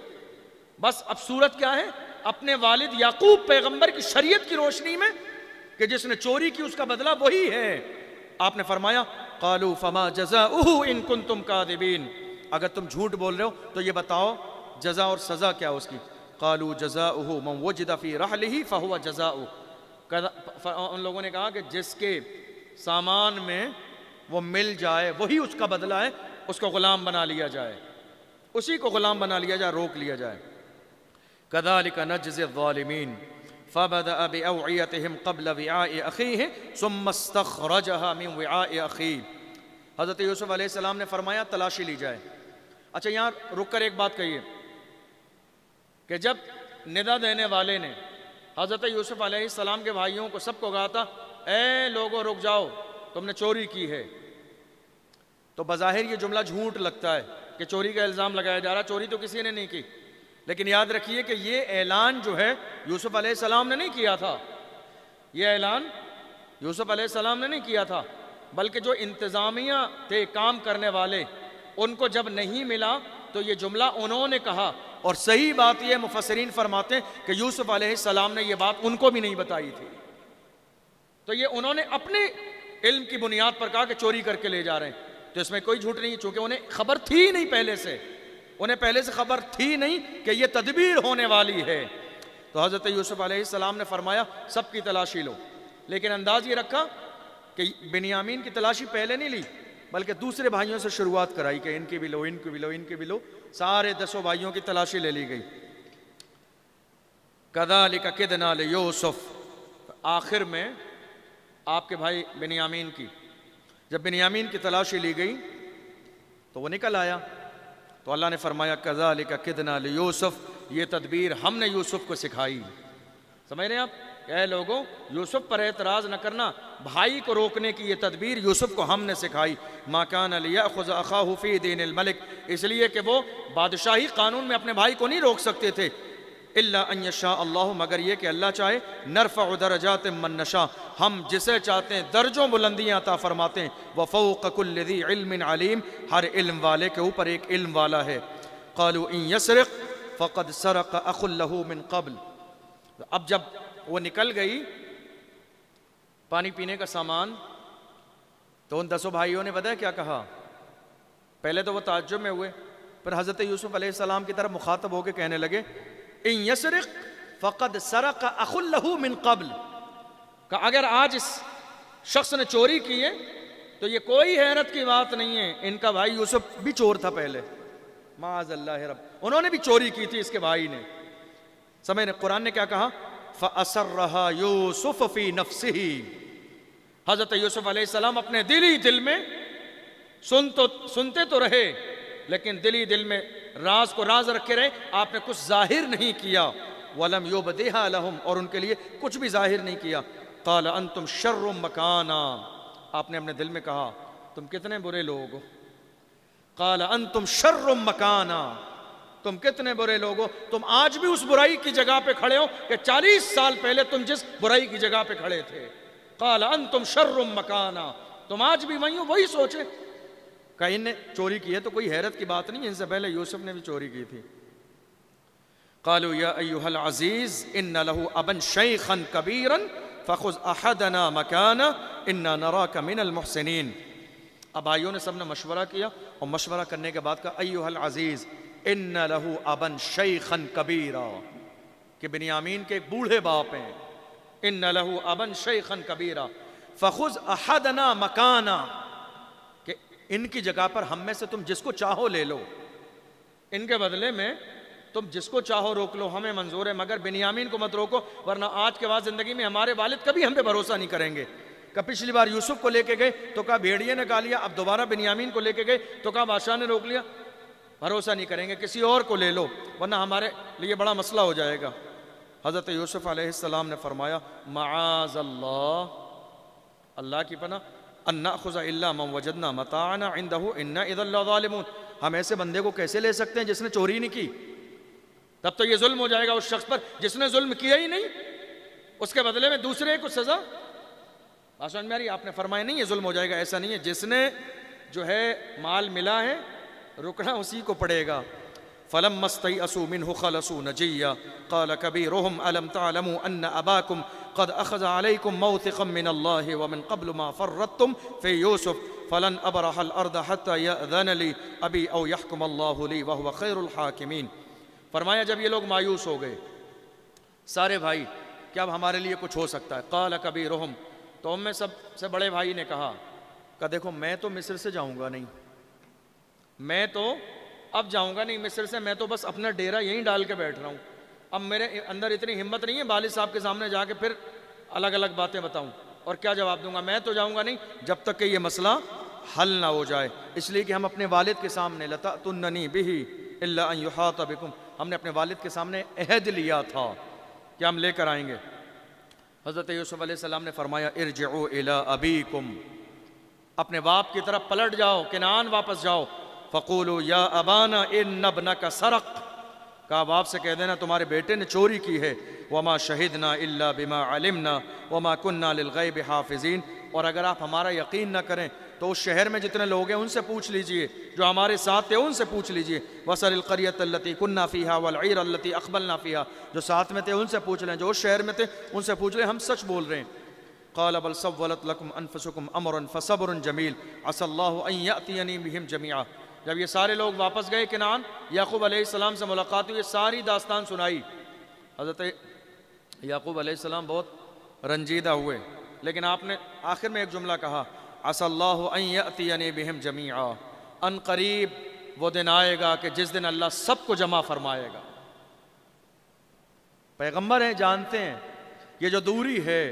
بس اب صورت کیا ہے؟ اپنے والد یعقوب پیغمبر کی شریعت کی روشنی میں کہ جس نے چوری کی اس کا بدلہ وہی ہے۔ آپ نے فرمایا قالوا فما جزاؤہ ان کنتم کاذبین، اگر تم جھوٹ بول رہے ہو تو یہ بتاؤ جزا اور سزا کیا اس کی؟ قالوا جزاؤہ من وجد فی رحلہ فہو جزاؤہ، ان لوگوں نے کہا کہ جس کے سامان میں وہ مل جائے وہی اس کا بدلہ ہے، اس کو غلام بنا لیا جائے، اسی کو غلام بنا لیا جائے، روک لیا جائے۔ كذلك نجزي الظالمين فبدأ بأوعيتهم قبل وعاء أخيه ثم استخرجها من وعاء أخيه۔ حضرت یوسف علیہ السلام نے فرمایا تلاشی لی جائے۔ اچھا یہاں رک کر ایک بات کہیے کہ جب ندا دینے والے نے حضرت یوسف علیہ السلام کے بھائیوں کو سب کو کہا تھا اے لوگوں رک جاؤ تم نے چوری کی ہے، تو بظاہر یہ جملہ جھوٹ لگتا ہے کہ چوری کا الزام لگایا جا رہا، چوری تو کسی نے نہیں کی، لیکن یاد رکھیے کہ یہ اعلان جو ہے یوسف علیہ السلام نے نہیں کیا تھا، یہ اعلان یوسف علیہ السلام نے نہیں کیا تھا، بلکہ جو انتظامیہ تھے کام کرنے والے ان کو جب نہیں ملا تو یہ جملہ انہوں نے کہا، اور صحیح بات یہ مفسرین فرماتے ہیں کہ یوسف علیہ السلام نے یہ بات ان کو بھی نہیں بتائی تھی، تو یہ انہوں نے اپنے علم کی بنیاد پر کہا کہ چوری کر کے لے جا رہے ہیں، تو اس میں کوئی جھوٹ نہیں، چونکہ انہیں خبر تھی نہیں، پہلے سے خبر تھی نہیں کہ یہ تدبیر ہونے والی ہے۔ تو حضرت یوسف علیہ السلام نے فرمایا سب کی تلاشی لو، لیکن انداز یہ رکھا کہ بنیامین کی تلاشی پہلے نہیں لی بلکہ دوسرے بھائیوں سے شروعات کرائی کہ ان کی بھی لو، ان کی بھی لو، ان کی بھی لو، سارے 10 بھائیوں کی تلاشی لے لی گئی۔ کذالک کدنا لیوسف، آخر میں آپ کے بھائی بنیامین کی جب بنیامین کی تلاشی لی گئی تو وہ نکل آیا، تو اللہ نے فرمایا کذالک کدنا لیوسف، یہ تدبیر ہم نے یوسف کو سکھائی۔ سمجھ رہے ہیں آپ؟ اے لوگوں، یوسف پر اعتراض نہ کرنا، بھائی کو روکنے کی یہ تدبیر یوسف کو ہم نے سکھائی۔ ما کان لیأخذ اخاہ فی دین الملک، اس لیے کہ وہ بادشاہی قانون میں اپنے بھائی کو نہیں روک سکتے تھے۔ الا ان یشاء اللہ، مگر یہ کہ اللہ چاہے، نرفع درجات من نشاء، ہم جسے چاہتے ہیں درجوں بلندیاں عطا فرماتے ہیں۔ وفوق کل ذی علم علیم، ہر علم والے کے اوپر ایک علم والا ہے۔ قالوا ان یسرق فقد سرق اخ له من قبل، اب جب وہ نکل گئی پانی پینے کا سامان تو ان 10 بھائیوں نے بتایا کیا کہا؟ پہلے تو وہ تعجب میں ہوئے، پھر حضرت یوسف علیہ السلام کی طرف مخاطب ہو کے کہنے لگے ان یسرق فقد سرق اخ له من قبل، کہ اگر آج اس شخص نے چوری کی ہے تو یہ کوئی حیرت کی بات نہیں ہے، ان کا بھائی یوسف بھی چور تھا پہلے، معاذ اللہ رب، انہوں نے بھی چوری کی تھی اس کے بھائی نے۔ سمجھ نے قرآن نے کیا کہا؟ فَأَسَرَّهَا يُوسُفُ فِي نَفْسِهِ، حضرت یوسف علیہ السلام اپنے دل میں سنتے تو رہے لیکن دل میں راز کو راز رکھے رہے، آپ نے کچھ ظاہر نہیں کیا۔ وَلَمْ يُبْدِهَا لَهُمْ، اور ان کے لیے کچھ بھی ظاہر نہیں کیا۔ قَالَ أَنْتُمْ شَرٌّ مَكَانًا، آپ نے اپنے دل میں کہا تم کتنے برے لوگ ہو۔ قَالَ أَنْتُمْ شَرٌّ مَكَانًا، تم کتنے برے لوگ ہو، تم آج بھی اس برائی کی جگہ پہ کھڑے ہو کہ 40 سال پہلے تم جس برائی کی جگہ پہ کھڑے تھے۔ قَالَ أَنْتُمْ شَرٌّ مَكَانًا، تم آج بھی وہیں ہو، وہی سوچے کہ ان نے چوری کی ہے تو کوئی حیرت کی بات نہیں، ان سے پہلے یوسف نے بھی چوری کی تھی۔ قالوا یا ایھا العزیز ان له ابا شیخا کبیرا فخذ احدنا مکانا انا نراک من المحسنین۔ اب بھائیوں نے سب نے مشورہ کیا اور مشورہ کرنے کے بعد کہا ایھا العزیز ان له ابا شیخا کبیرا، کہ بنیامین کے ایک بوڑھے باپ ہیں، ان له ابا شیخا کبیرا فخذ احدنا مکانا، کہ ان کی جگہ پر ہم میں سے تم جس کو چاہو لے لو، ان کے بدلے میں تم جس کو چاہو روک لو، ہمیں منظور ہے، مگر بنیامین کو مت روکو، ورنہ آج کے بعد زندگی میں ہمارے والد کبھی ہم پہ بھروسہ نہیں کریں گے۔ کہ پچھلی بار یوسف کو لے کے گئے تو کہا بھیڑیے نے کھا لیا، اب دوبارہ بنیامین کو لے کے گئے تو کہا بادشاہ نے روک لیا، بھروسہ نہیں کریں گے، کسی اور کو لے لو ورنہ ہمارے لیے بڑا مسئلہ ہو جائے گا۔ حضرت یوسف علیہ السلام نے فرمایا معاذ اللہ، اللہ کی پناہ، ان ناخذ الا من وجدنا متاعنا عنده انا اذا لظالمون، ہم ایسے بندے کو کیسے لے سکتے ہیں جس نے چوری نہیں کی؟ تب تو یہ ظلم ہو جائے گا اس شخص پر جس نے ظلم کیا ہی نہیں، اس کے بدلے میں دوسرے کو سزا۔ بات سمجھ میں آ رہی؟ آپ نے فرمایا نہیں یہ ظلم ہو جائے گا، ایسا نہیں ہے، جس نے جو ہے مال ملا ہے رکنا اسی کو پڑے گا۔ فَلَمَّا اسْتَيْأَسُوا مِنْهُ خَلَصُوا نَجِيًّا قَالَ كَبِيرُهُمْ أَلَمْ تَعْلَمُوا أَنَّ أَبَاكُمْ قَدْ أَخَذَ عَلَيْكُمْ مَوْثِقًا مِّنَ اللَّهِ وَمِنْ قَبْلُ مَا فَرَّطْتُمْ فِي يُوسُفَ فَلَنْ أَبْرَحَ الْأَرْضَ حَتَّى يَأْذَنَ لِي أَبِي أَوْ يَحْكُمَ اللَّهُ لِي وَهُوَ خَيْرُ الْحَاكِمِينَ۔ فرمایا جب یہ لوگ مایوس ہو گئے سارے بھائی کہ اب ہمارے لیے کچھ ہو سکتا ہے، قَالَ كَبِيرُهُمْ، تو ان میں سب سے بڑے بھائی نے کہا کہ دیکھو میں تو مصر سے جاؤں گا نہیں، میں تو اب جاؤں گا نہیں مصر سے، میں تو بس اپنا ڈیرا یہیں ڈال کے بیٹھ رہا ہوں، اب میرے اندر اتنی ہمت نہیں ہے والد صاحب کے سامنے جا کے پھر الگ الگ باتیں بتاؤں اور کیا جواب دوں گا، میں تو جاؤں گا نہیں جب تک کہ یہ مسئلہ حل نہ ہو جائے، اس لیے کہ ہم اپنے والد کے سامنے لَتَأْتُنَّنِي بِهِ إِلَّا أَن يُحَاطَ بِكُمْ، ہم نے اپنے والد کے سامنے عہد لیا تھا کہ ہم لے کر آئیں گے۔ حضرت یوسف علیہ السلام نے فرمایا ارجعوا إِلَىٰ أَبِيكُمْ، اپنے باپ کی طرف پلٹ جاؤ، کنعان واپس جاؤ، فَقُولُوا يَا أَبَانَا إِنَّ ابْنَكَ سَرَقَ، کہا باپ سے کہہ دینا تمہارے بیٹے نے چوری کی ہے، وَمَا شَهِدْنَا إِلَّا بِمَا عَلِمْنَا وَمَا كُنَّا لِلْغَيْبِ حَافِظِينَ، اور اگر آپ ہمارا یقین نہ کریں تو اس شہر میں جتنے لوگ ہیں ان سے پوچھ لیجئے، جو ہمارے ساتھ تھے ان سے پوچھ لیجئے، وَاسْأَلِ الْقَرْيَةَ الَّتِي كُنَّا فِيهَا وَالْعِيرَ الَّتِي أَقْبَلْنَا فِيهَا، جو ساتھ میں تھے ان سے پوچھ لیں، جو اس شہر میں تھے ان سے پوچھ لیں، ہم سچ بول رہے ہیں۔ قَالَ بَلْ سَوَّلَتْ لَكُمْ أَنفُسُكُمْ أَمْرًا فَصَبْرٌ جَمِيلٌ عَسَى اللَّهُ أَن يَأْتِيَنِي بِهِمْ جَمِيعًا۔ جب یہ سارے لوگ واپس گئے کنعان، یعقوب علیہ السلام سے ملاقات ہوئی، ساری داستان سنائی۔ حضرت یعقوب علیہ السلام بہت رنجیدہ ہوئے، لیکن آپ نے آخر میں ایک جملہ کہا عسى اللہ ان یأتینی بہم جمیعا، ان قریب وہ دن آئے گا کہ جس دن اللہ سب کو جمع فرمائے گا۔ پیغمبر ہیں، جانتے ہیں یہ جو دوری ہے،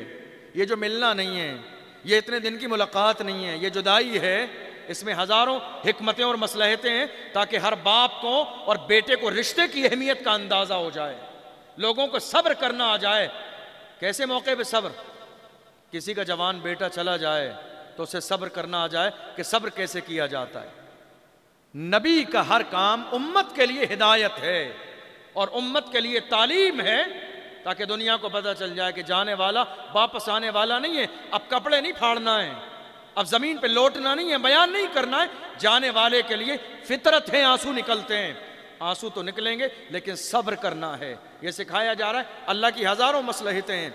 یہ جو ملنا نہیں ہے، یہ اتنے دن کی ملاقات نہیں ہے، یہ جدائی ہے، اس میں ہزاروں حکمتیں اور مصلحتیں ہیں تاکہ ہر باپ کو اور بیٹے کو رشتے کی اہمیت کا اندازہ ہو جائے، لوگوں کو صبر کرنا آ جائے۔ کیسے موقع پہ صبر؟ کسی کا جوان بیٹا چلا جائے تو اسے صبر کرنا آ جائے کہ صبر کیسے کیا جاتا ہے۔ نبی کا ہر کام امت کے لیے ہدایت ہے اور امت کے لیے تعلیم ہے، تاکہ دنیا کو پتہ چل جائے کہ جانے والا واپس آنے والا نہیں ہے۔ اب کپڑے نہیں پھاڑنا ہے، اب زمین پہ لوٹنا نہیں ہے، بیان نہیں کرنا ہے، جانے والے کے لیے فطرت ہے، آنسو نکلتے ہیں، آنسو تو نکلیں گے لیکن صبر کرنا ہے، یہ سکھایا جا رہا ہے۔ اللہ کی ہزاروں مصلحتیں ہیں۔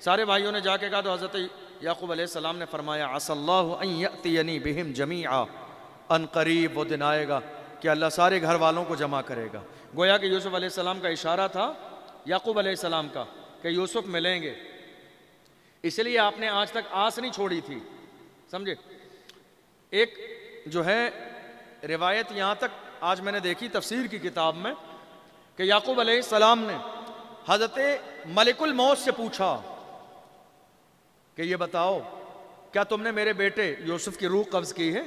سارے بھائیوں نے جا کے کہا تو حضرت یعقوب علیہ السلام نے فرمایا عسى اللہ ان یأتینی بہم جمیعا، ان قریب وہ دن آئے گا کہ اللہ سارے گھر والوں کو جمع کرے گا۔ گویا کہ یوسف علیہ السلام کا اشارہ تھا یعقوب علیہ السلام کا کہ یوسف ملیں گے، اس لیے آپ نے آج تک آس نہیں چھوڑی تھی، سمجھے؟ ایک جو ہے روایت یہاں تک آج میں نے دیکھی تفسیر کی کتاب میں کہ یعقوب علیہ السلام نے حضرت ملک الموت سے پوچھا کہ یہ بتاؤ کیا تم نے میرے بیٹے یوسف کی روح قبض کی ہے؟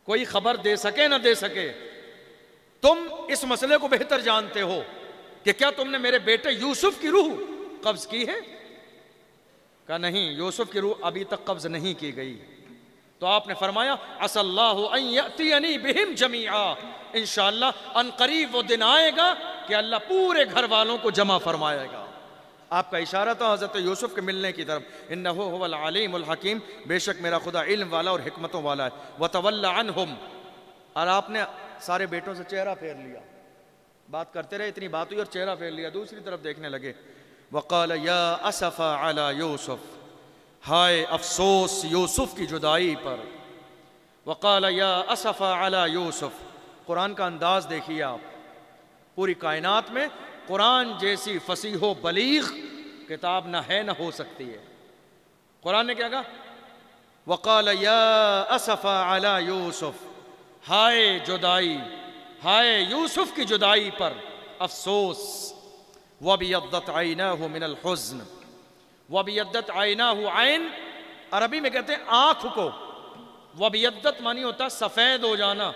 کوئی خبر دے سکے نہ دے سکے، تم اس مسئلے کو بہتر جانتے ہو کہ کیا تم نے میرے بیٹے یوسف کی روح قبض کی ہے؟ کہا نہیں، یوسف کی روح ابھی تک قبض نہیں کی گئی۔ تو آپ نے فرمایا عسى اللہ ان یأتینی بہم جمیعا، انشاءاللہ ان قریب وہ دن آئے گا کہ اللہ پورے گھر والوں کو جمع فرمائے گا۔ آپ کا اشارہ تھا حضرت یوسف کے ملنے کی طرف، انہ هو العلیم الحکیم، بے شک میرا خدا علم والا اور حکمتوں والا ہے۔ وتولی عنہم، اور آپ نے سارے بیٹوں سے چہرہ پھیر لیا، بات کرتے رہے، اتنی بات ہوئی اور چہرہ پھیر لیا، دوسری طرف دیکھنے لگے۔ وقال یا اسف علی یوسف، ہائے افسوس یوسف کی جدائی پر۔ وقال یا اسف علی یوسف، قرآن کا انداز دیکھیے آپ، پوری کائنات میں قرآن جیسی فصیح و بلیغ کتاب نہ ہے نہ ہو سکتی ہے۔ قرآن نے کیا کہا؟ وقال یا اسف علی یوسف، ہائے جدائی، ہائے یوسف کی جدائی پر افسوس۔ وَبِيَضَّتْ عَيْنَاهُ مِنَ الْحُزْنِ، وَبِيَضَّتْ عَيْنَاهُ، عین عربی میں کہتے ہیں آنکھ کو، وَبِيَضَّتْ معنی ہوتا ہے سفید ہو جانا،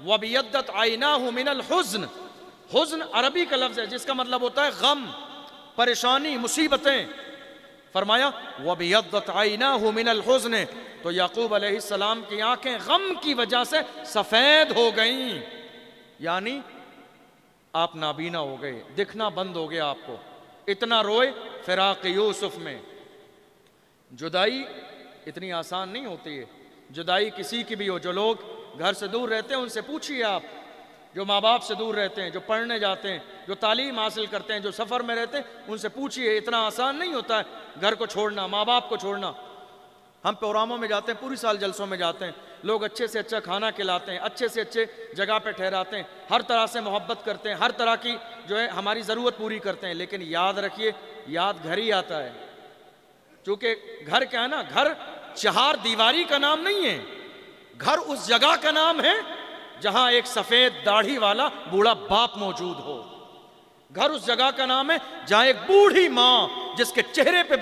وَبِيَضَّتْ عَيْنَاهُ مِنَ الْحُزْنِ، حزن عربی کا لفظ ہے جس کا مطلب ہوتا ہے غم، پریشانی، مصیبتیں۔ فرمایا وَبِيَضَّتْ عَيْنَاهُ مِنَ الْحُزْنِ، تو یعقوب علیہ السلام کی آنکھیں غم کی وجہ سے سفید ہو گئیں، یعنی آپ نابینا ہو گئے، دکھنا بند ہو گیا آپ کو، اتنا روئے فراق یوسف میں۔ جدائی اتنی آسان نہیں ہوتی ہے، جدائی کسی کی بھی ہو، جو لوگ گھر سے دور رہتے ہیں ان سے پوچھیے آپ، جو ماں باپ سے دور رہتے ہیں، جو پڑھنے جاتے ہیں، جو تعلیم حاصل کرتے ہیں، جو سفر میں رہتے ہیں، ان سے پوچھیے، اتنا آسان نہیں ہوتا ہے گھر کو چھوڑنا، ماں باپ کو چھوڑنا۔ ہم پروگراموں میں جاتے ہیں، پوری سال جلسوں میں جاتے ہیں، لوگ اچھے سے اچھا کھانا کھلاتے ہیں، اچھے سے اچھے جگہ پہ ٹھہراتے ہیں، ہر طرح سے محبت کرتے ہیں، ہر طرح کی جو ہے ہماری ضرورت پوری کرتے ہیں، لیکن یاد رکھیے یاد گھر ہی آتا ہے، چونکہ گھر کیا ہے نا، گھر چہار دیواری کا نام نہیں ہے، گھر اس جگہ کا نام ہے جہاں ایک سفید داڑھی والا بوڑھا باپ موجود ہو، گھر اس جگہ کا نام ہے جہاں ایک بوڑھی ماں جس کے چہرے پہ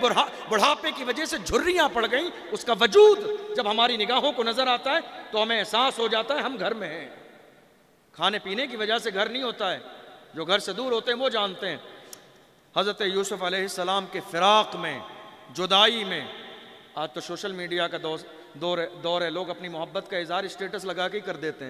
بڑھاپے کی وجہ سے جھریاں پڑ گئیں، اس کا وجود جب ہماری نگاہوں کو نظر آتا ہے تو ہمیں احساس ہو جاتا ہے ہم گھر میں ہیں۔ کھانے پینے کی وجہ سے گھر نہیں ہوتا ہے، جو گھر سے دور ہوتے ہیں وہ جانتے ہیں۔ حضرت یوسف علیہ السلام کے فراق میں، جدائی میں، آج تو سوشل میڈیا کا دور ہے، لوگ اپنی محبت کا اظہار اسٹیٹس لگا کے کر دیتے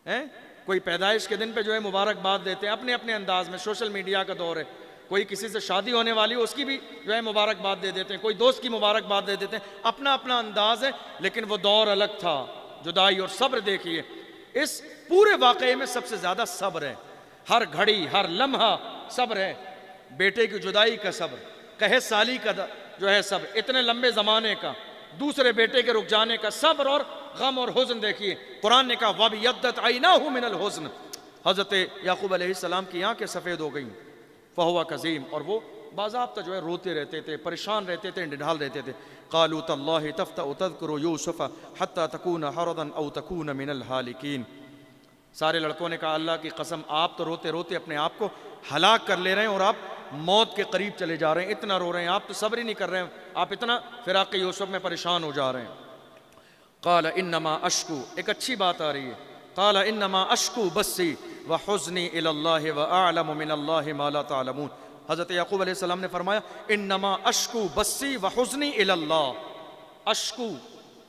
ہیں، کوئی پیدائش کے دن پہ جو ہے مبارکباد دیتے ہیں اپنے اپنے انداز میں، سوشل میڈیا کا دور ہے، کوئی کسی سے شادی ہونے والی ہو اس کی بھی جو ہے مبارکباد دے دیتے ہیں، کوئی دوست کی مبارکباد دے دیتے ہیں، اپنا اپنا انداز ہے، لیکن وہ دور الگ تھا۔ جدائی اور صبر دیکھیے، اس پورے واقعے میں سب سے زیادہ صبر ہے، ہر گھڑی ہر لمحہ صبر ہے، بیٹے کی جدائی کا صبر، قحط سالی کا جو ہے صبر، اتنے لمبے زمانے کا، دوسرے بیٹے کے رک جانے کا صبر اور غم اور حزن دیکھیے۔ قرآن نے کہا وَبِيَضَّتْ عَيْنَاهُ مِنَ الْحُزْنِ، حضرت یعقوب علیہ السلام کی آنکھیں سفید ہو گئیں، فَهُوَ كَظِيمٌ، اور وہ باضابطہ جو ہے روتے رہتے تھے، پریشان رہتے تھے، نڈھال رہتے تھے. قالوا تاللہ تفتأ تذکر یوسف حتی تکون حرضا او تکون من الہالکین. سارے لڑکوں نے کہا اللہ کی قسم آپ تو روتے روتے اپنے آپ کو ہلاک کر لے رہے ہیں اور آپ موت کے قریب چلے جا رہے ہیں، اتنا رو رہے ہیں، آپ تو صبر ہی نہیں کر رہے ہیں، آپ اتنا فراق یوسف میں پریشان ہو جا رہے ہیں. قال انما اشکو، ایک اچھی بات آ رہی ہے، قال انما اشکو بسی وحزنی الی اللہ واعلم من اللہ ما لا تعلمون. حضرت یعقوب علیہ السلام نے فرمایا انما اشکو بسی وحزنی الی اللہ. اشکو،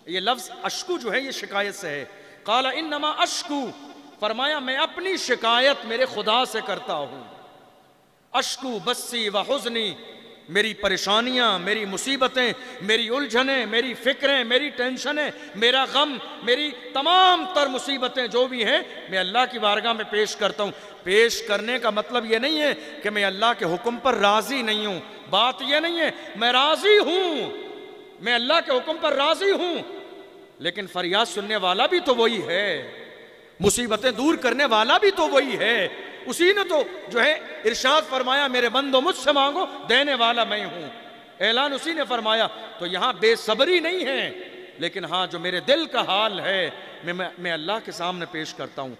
یہ لفظ اشکو جو ہے یہ شکایت سے ہے. قال انما اشکو، فرمایا میں اپنی شکایت میرے خدا سے کرتا ہوں. اشکو بسی وحزنی، میری پریشانیاں، میری مصیبتیں، میری الجھنیں، میری فکریں، میری ٹینشنیں، میرا غم، میری تمام تر مصیبتیں جو بھی ہیں میں اللہ کی بارگاہ میں پیش کرتا ہوں. پیش کرنے کا مطلب یہ نہیں ہے کہ میں اللہ کے حکم پر راضی نہیں ہوں، بات یہ نہیں ہے، میں راضی ہوں، میں اللہ کے حکم پر راضی ہوں، لیکن فریاد سننے والا بھی تو وہی ہے، مصیبتیں دور کرنے والا بھی تو وہی ہے. اسی نے تو جو ہے ارشاد فرمایا میرے بندو مجھ سے مانگو دینے والا میں ہوں، اعلان اسی نے فرمایا. تو یہاں بے صبری نہیں ہے، لیکن ہاں جو میرے دل کا حال ہے میں اللہ کے سامنے پیش کرتا ہوں.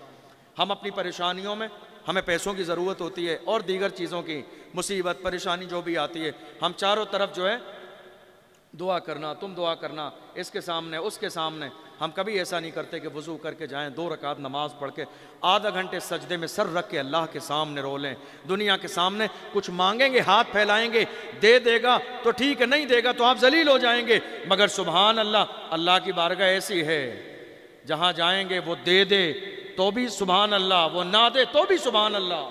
ہم اپنی پریشانیوں میں، ہمیں پیسوں کی ضرورت ہوتی ہے اور دیگر چیزوں کی مصیبت پریشانی جو بھی آتی ہے، ہم چاروں طرف جو ہے دعا کرنا، تم دعا کرنا، اس کے سامنے اس کے سامنے. ہم کبھی ایسا نہیں کرتے کہ وضو کر کے جائیں 2 رکعت نماز پڑھ کے آدھا گھنٹے سجدے میں سر رکھ کے اللہ کے سامنے رو لیں. دنیا کے سامنے کچھ مانگیں گے، ہاتھ پھیلائیں گے، دے دے گا تو ٹھیک ہے، نہیں دے گا تو آپ ذلیل ہو جائیں گے. مگر سبحان اللہ، اللہ کی بارگاہ ایسی ہے جہاں جائیں گے وہ دے دے تو بھی سبحان اللہ، وہ نہ دے تو بھی سبحان اللہ.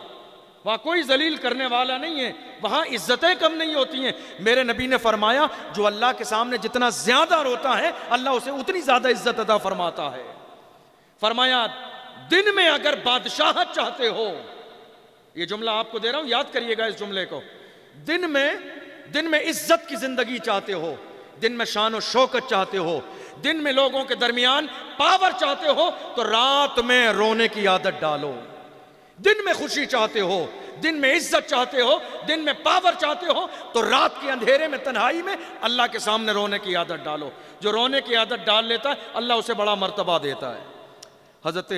وہاں کوئی ذلیل کرنے والا نہیں ہے، وہاں عزتیں کم نہیں ہوتی ہیں. میرے نبی نے فرمایا جو اللہ کے سامنے جتنا زیادہ روتا ہے اللہ اسے اتنی زیادہ عزت عطا فرماتا ہے. فرمایا دن میں اگر بادشاہت چاہتے ہو، یہ جملہ آپ کو دے رہا ہوں یاد کریے گا اس جملے کو، دن میں عزت کی زندگی چاہتے ہو، دن میں شان و شوکت چاہتے ہو، دن میں لوگوں کے درمیان پاور چاہتے ہو تو رات میں رونے کی عادت ڈالو. دن میں خوشی چاہتے ہو، دن میں عزت چاہتے ہو، دن میں پاور چاہتے ہو تو رات کے اندھیرے میں تنہائی میں اللہ کے سامنے رونے کی عادت ڈالو. جو رونے کی عادت ڈال لیتا ہے اللہ اسے بڑا مرتبہ دیتا ہے. حضرت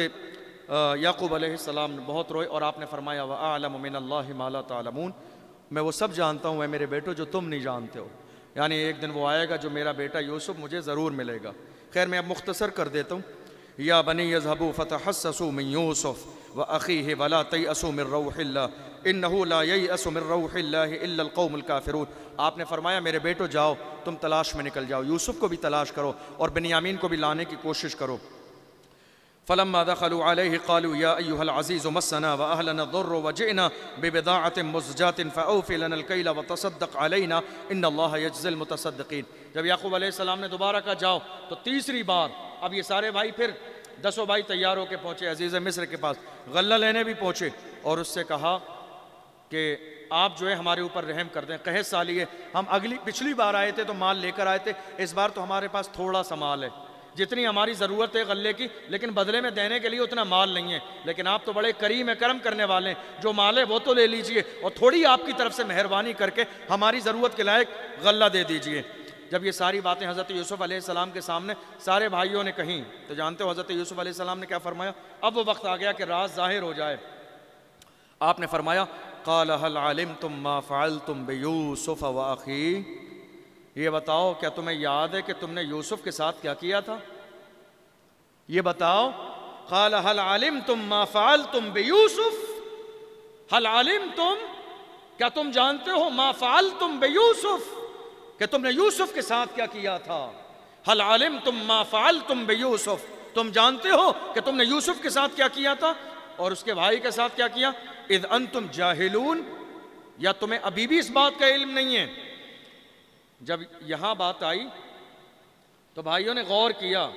یعقوب علیہ السلام نے بہت روئے اور آپ نے فرمایا وَأَعْلَمُ مِنَ اللَّهِ مَا لَا تَعْلَمُونَ، میں وہ سب جانتا ہوں اے میرے بیٹو جو تم نہیں جانتے ہو. یعنی ایک دن وہ آئے گا جو میرا بیٹا یوسف مجھے ضرور ملے گا. خیر میں اب مختصر کر دیتا ہوں. یا بنی اذهبوا فتحسسوا من یوسف وأخیہ ولا تیأسوا من روح اللہ انہ لا ییأس من روح اللہ الا القوم الکافرون. آپ نے فرمایا میرے بیٹو جاؤ تم تلاش میں نکل جاؤ، یوسف کو بھی تلاش کرو اور بنیامین کو بھی لانے کی کوشش کرو. فلما دخلوا علیہ قالوا یا ایہا العزیز مسنا واہلنا الضر وجئنا ببضاعة مزجاة فأوفِ لنا الکیل وتصدق علینا ان اللہ یجزی المتصدقین. جب یعقوب علیہ السلام نے دوبارہ کہا جاؤ تو تیسری بار اب یہ سارے بھائی پھر 10 بھائی تیار ہو کے پہنچے عزیز مصر کے پاس، غلہ لینے بھی پہنچے اور اس سے کہا کہ آپ جو ہے ہمارے اوپر رحم کر دیں. قحط سالی ہے، ہم پچھلی بار آئے تھے تو مال لے کر آئے تھے، اس بار تو ہمارے پاس تھوڑا سا مال ہے، جتنی ہماری ضرورت ہے غلے کی، لیکن بدلے میں دینے کے لیے اتنا مال نہیں ہے. لیکن آپ تو بڑے کریم کرم کرنے والے ہیں، جو مال ہے وہ تو لے لیجئے اور تھوڑی آپ کی طرف سے مہربانی کر کے ہماری ضرورت کے لائق غلہ دے دیجئے. جب یہ ساری باتیں حضرت یوسف علیہ السلام کے سامنے سارے بھائیوں نے کہیں تو جانتے ہو حضرت یوسف علیہ السلام نے کیا فرمایا؟ اب وہ وقت آ گیا کہ راز ظاہر ہو جائے. آپ نے فرمایا قال هل علمتم ما فعلتم بیوسف واخی، یہ بتاؤ کیا تمہیں یاد ہے کہ تم نے یوسف کے ساتھ کیا کیا تھا؟ یہ بتاؤ. قال هل علمتم ما فعلتم بیوسف، هل علمتم، کیا تم جانتے ہو ما فعلتم بیوسف، کہ تم نے یوسف کے ساتھ کیا کیا تھا؟ هل علمتم ما فعلتم بیوسف، تم جانتے ہو کہ تم نے یوسف کے ساتھ کیا کیا تھا اور اس کے بھائی کے ساتھ کیا کیا؟ اذ انتم جاہلون، یا تمہیں ابھی بھی اس بات کا علم نہیں ہے؟ جب یہاں بات آئی تو بھائیوں نے غور کیا،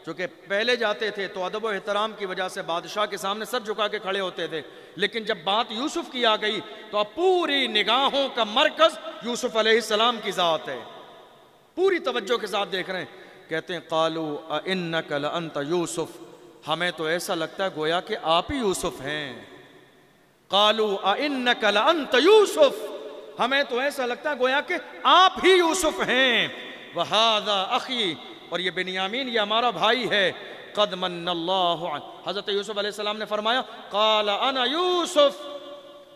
چونکہ پہلے جاتے تھے تو ادب و احترام کی وجہ سے بادشاہ کے سامنے سر جھکا کے کھڑے ہوتے تھے، لیکن جب بات یوسف کی آ گئی تو اب پوری نگاہوں کا مرکز یوسف علیہ السلام کی ذات ہے. پوری توجہ کے ساتھ دیکھ رہے ہیں. کہتے ہیں قالوا اِنَّكَ لَأَنْتَ یوسف، ہمیں تو ایسا لگتا ہے گویا کہ آپ ہی یوسف ہیں. قالوا اِنَّكَ لَأَنْتَ یوسف، ہمیں تو ایسا لگتا ہے گویا کہ آپ ہی یوسف ہیں. وَهَذَا أَخِي، اور یہ بنیامین یہ ہمارا بھائی ہے. قَدْ مَنَّ اللَّهُ عَلَيْهِ، حضرت یوسف علیہ السلام نے فرمایا قَالَ أَنَا یوسف،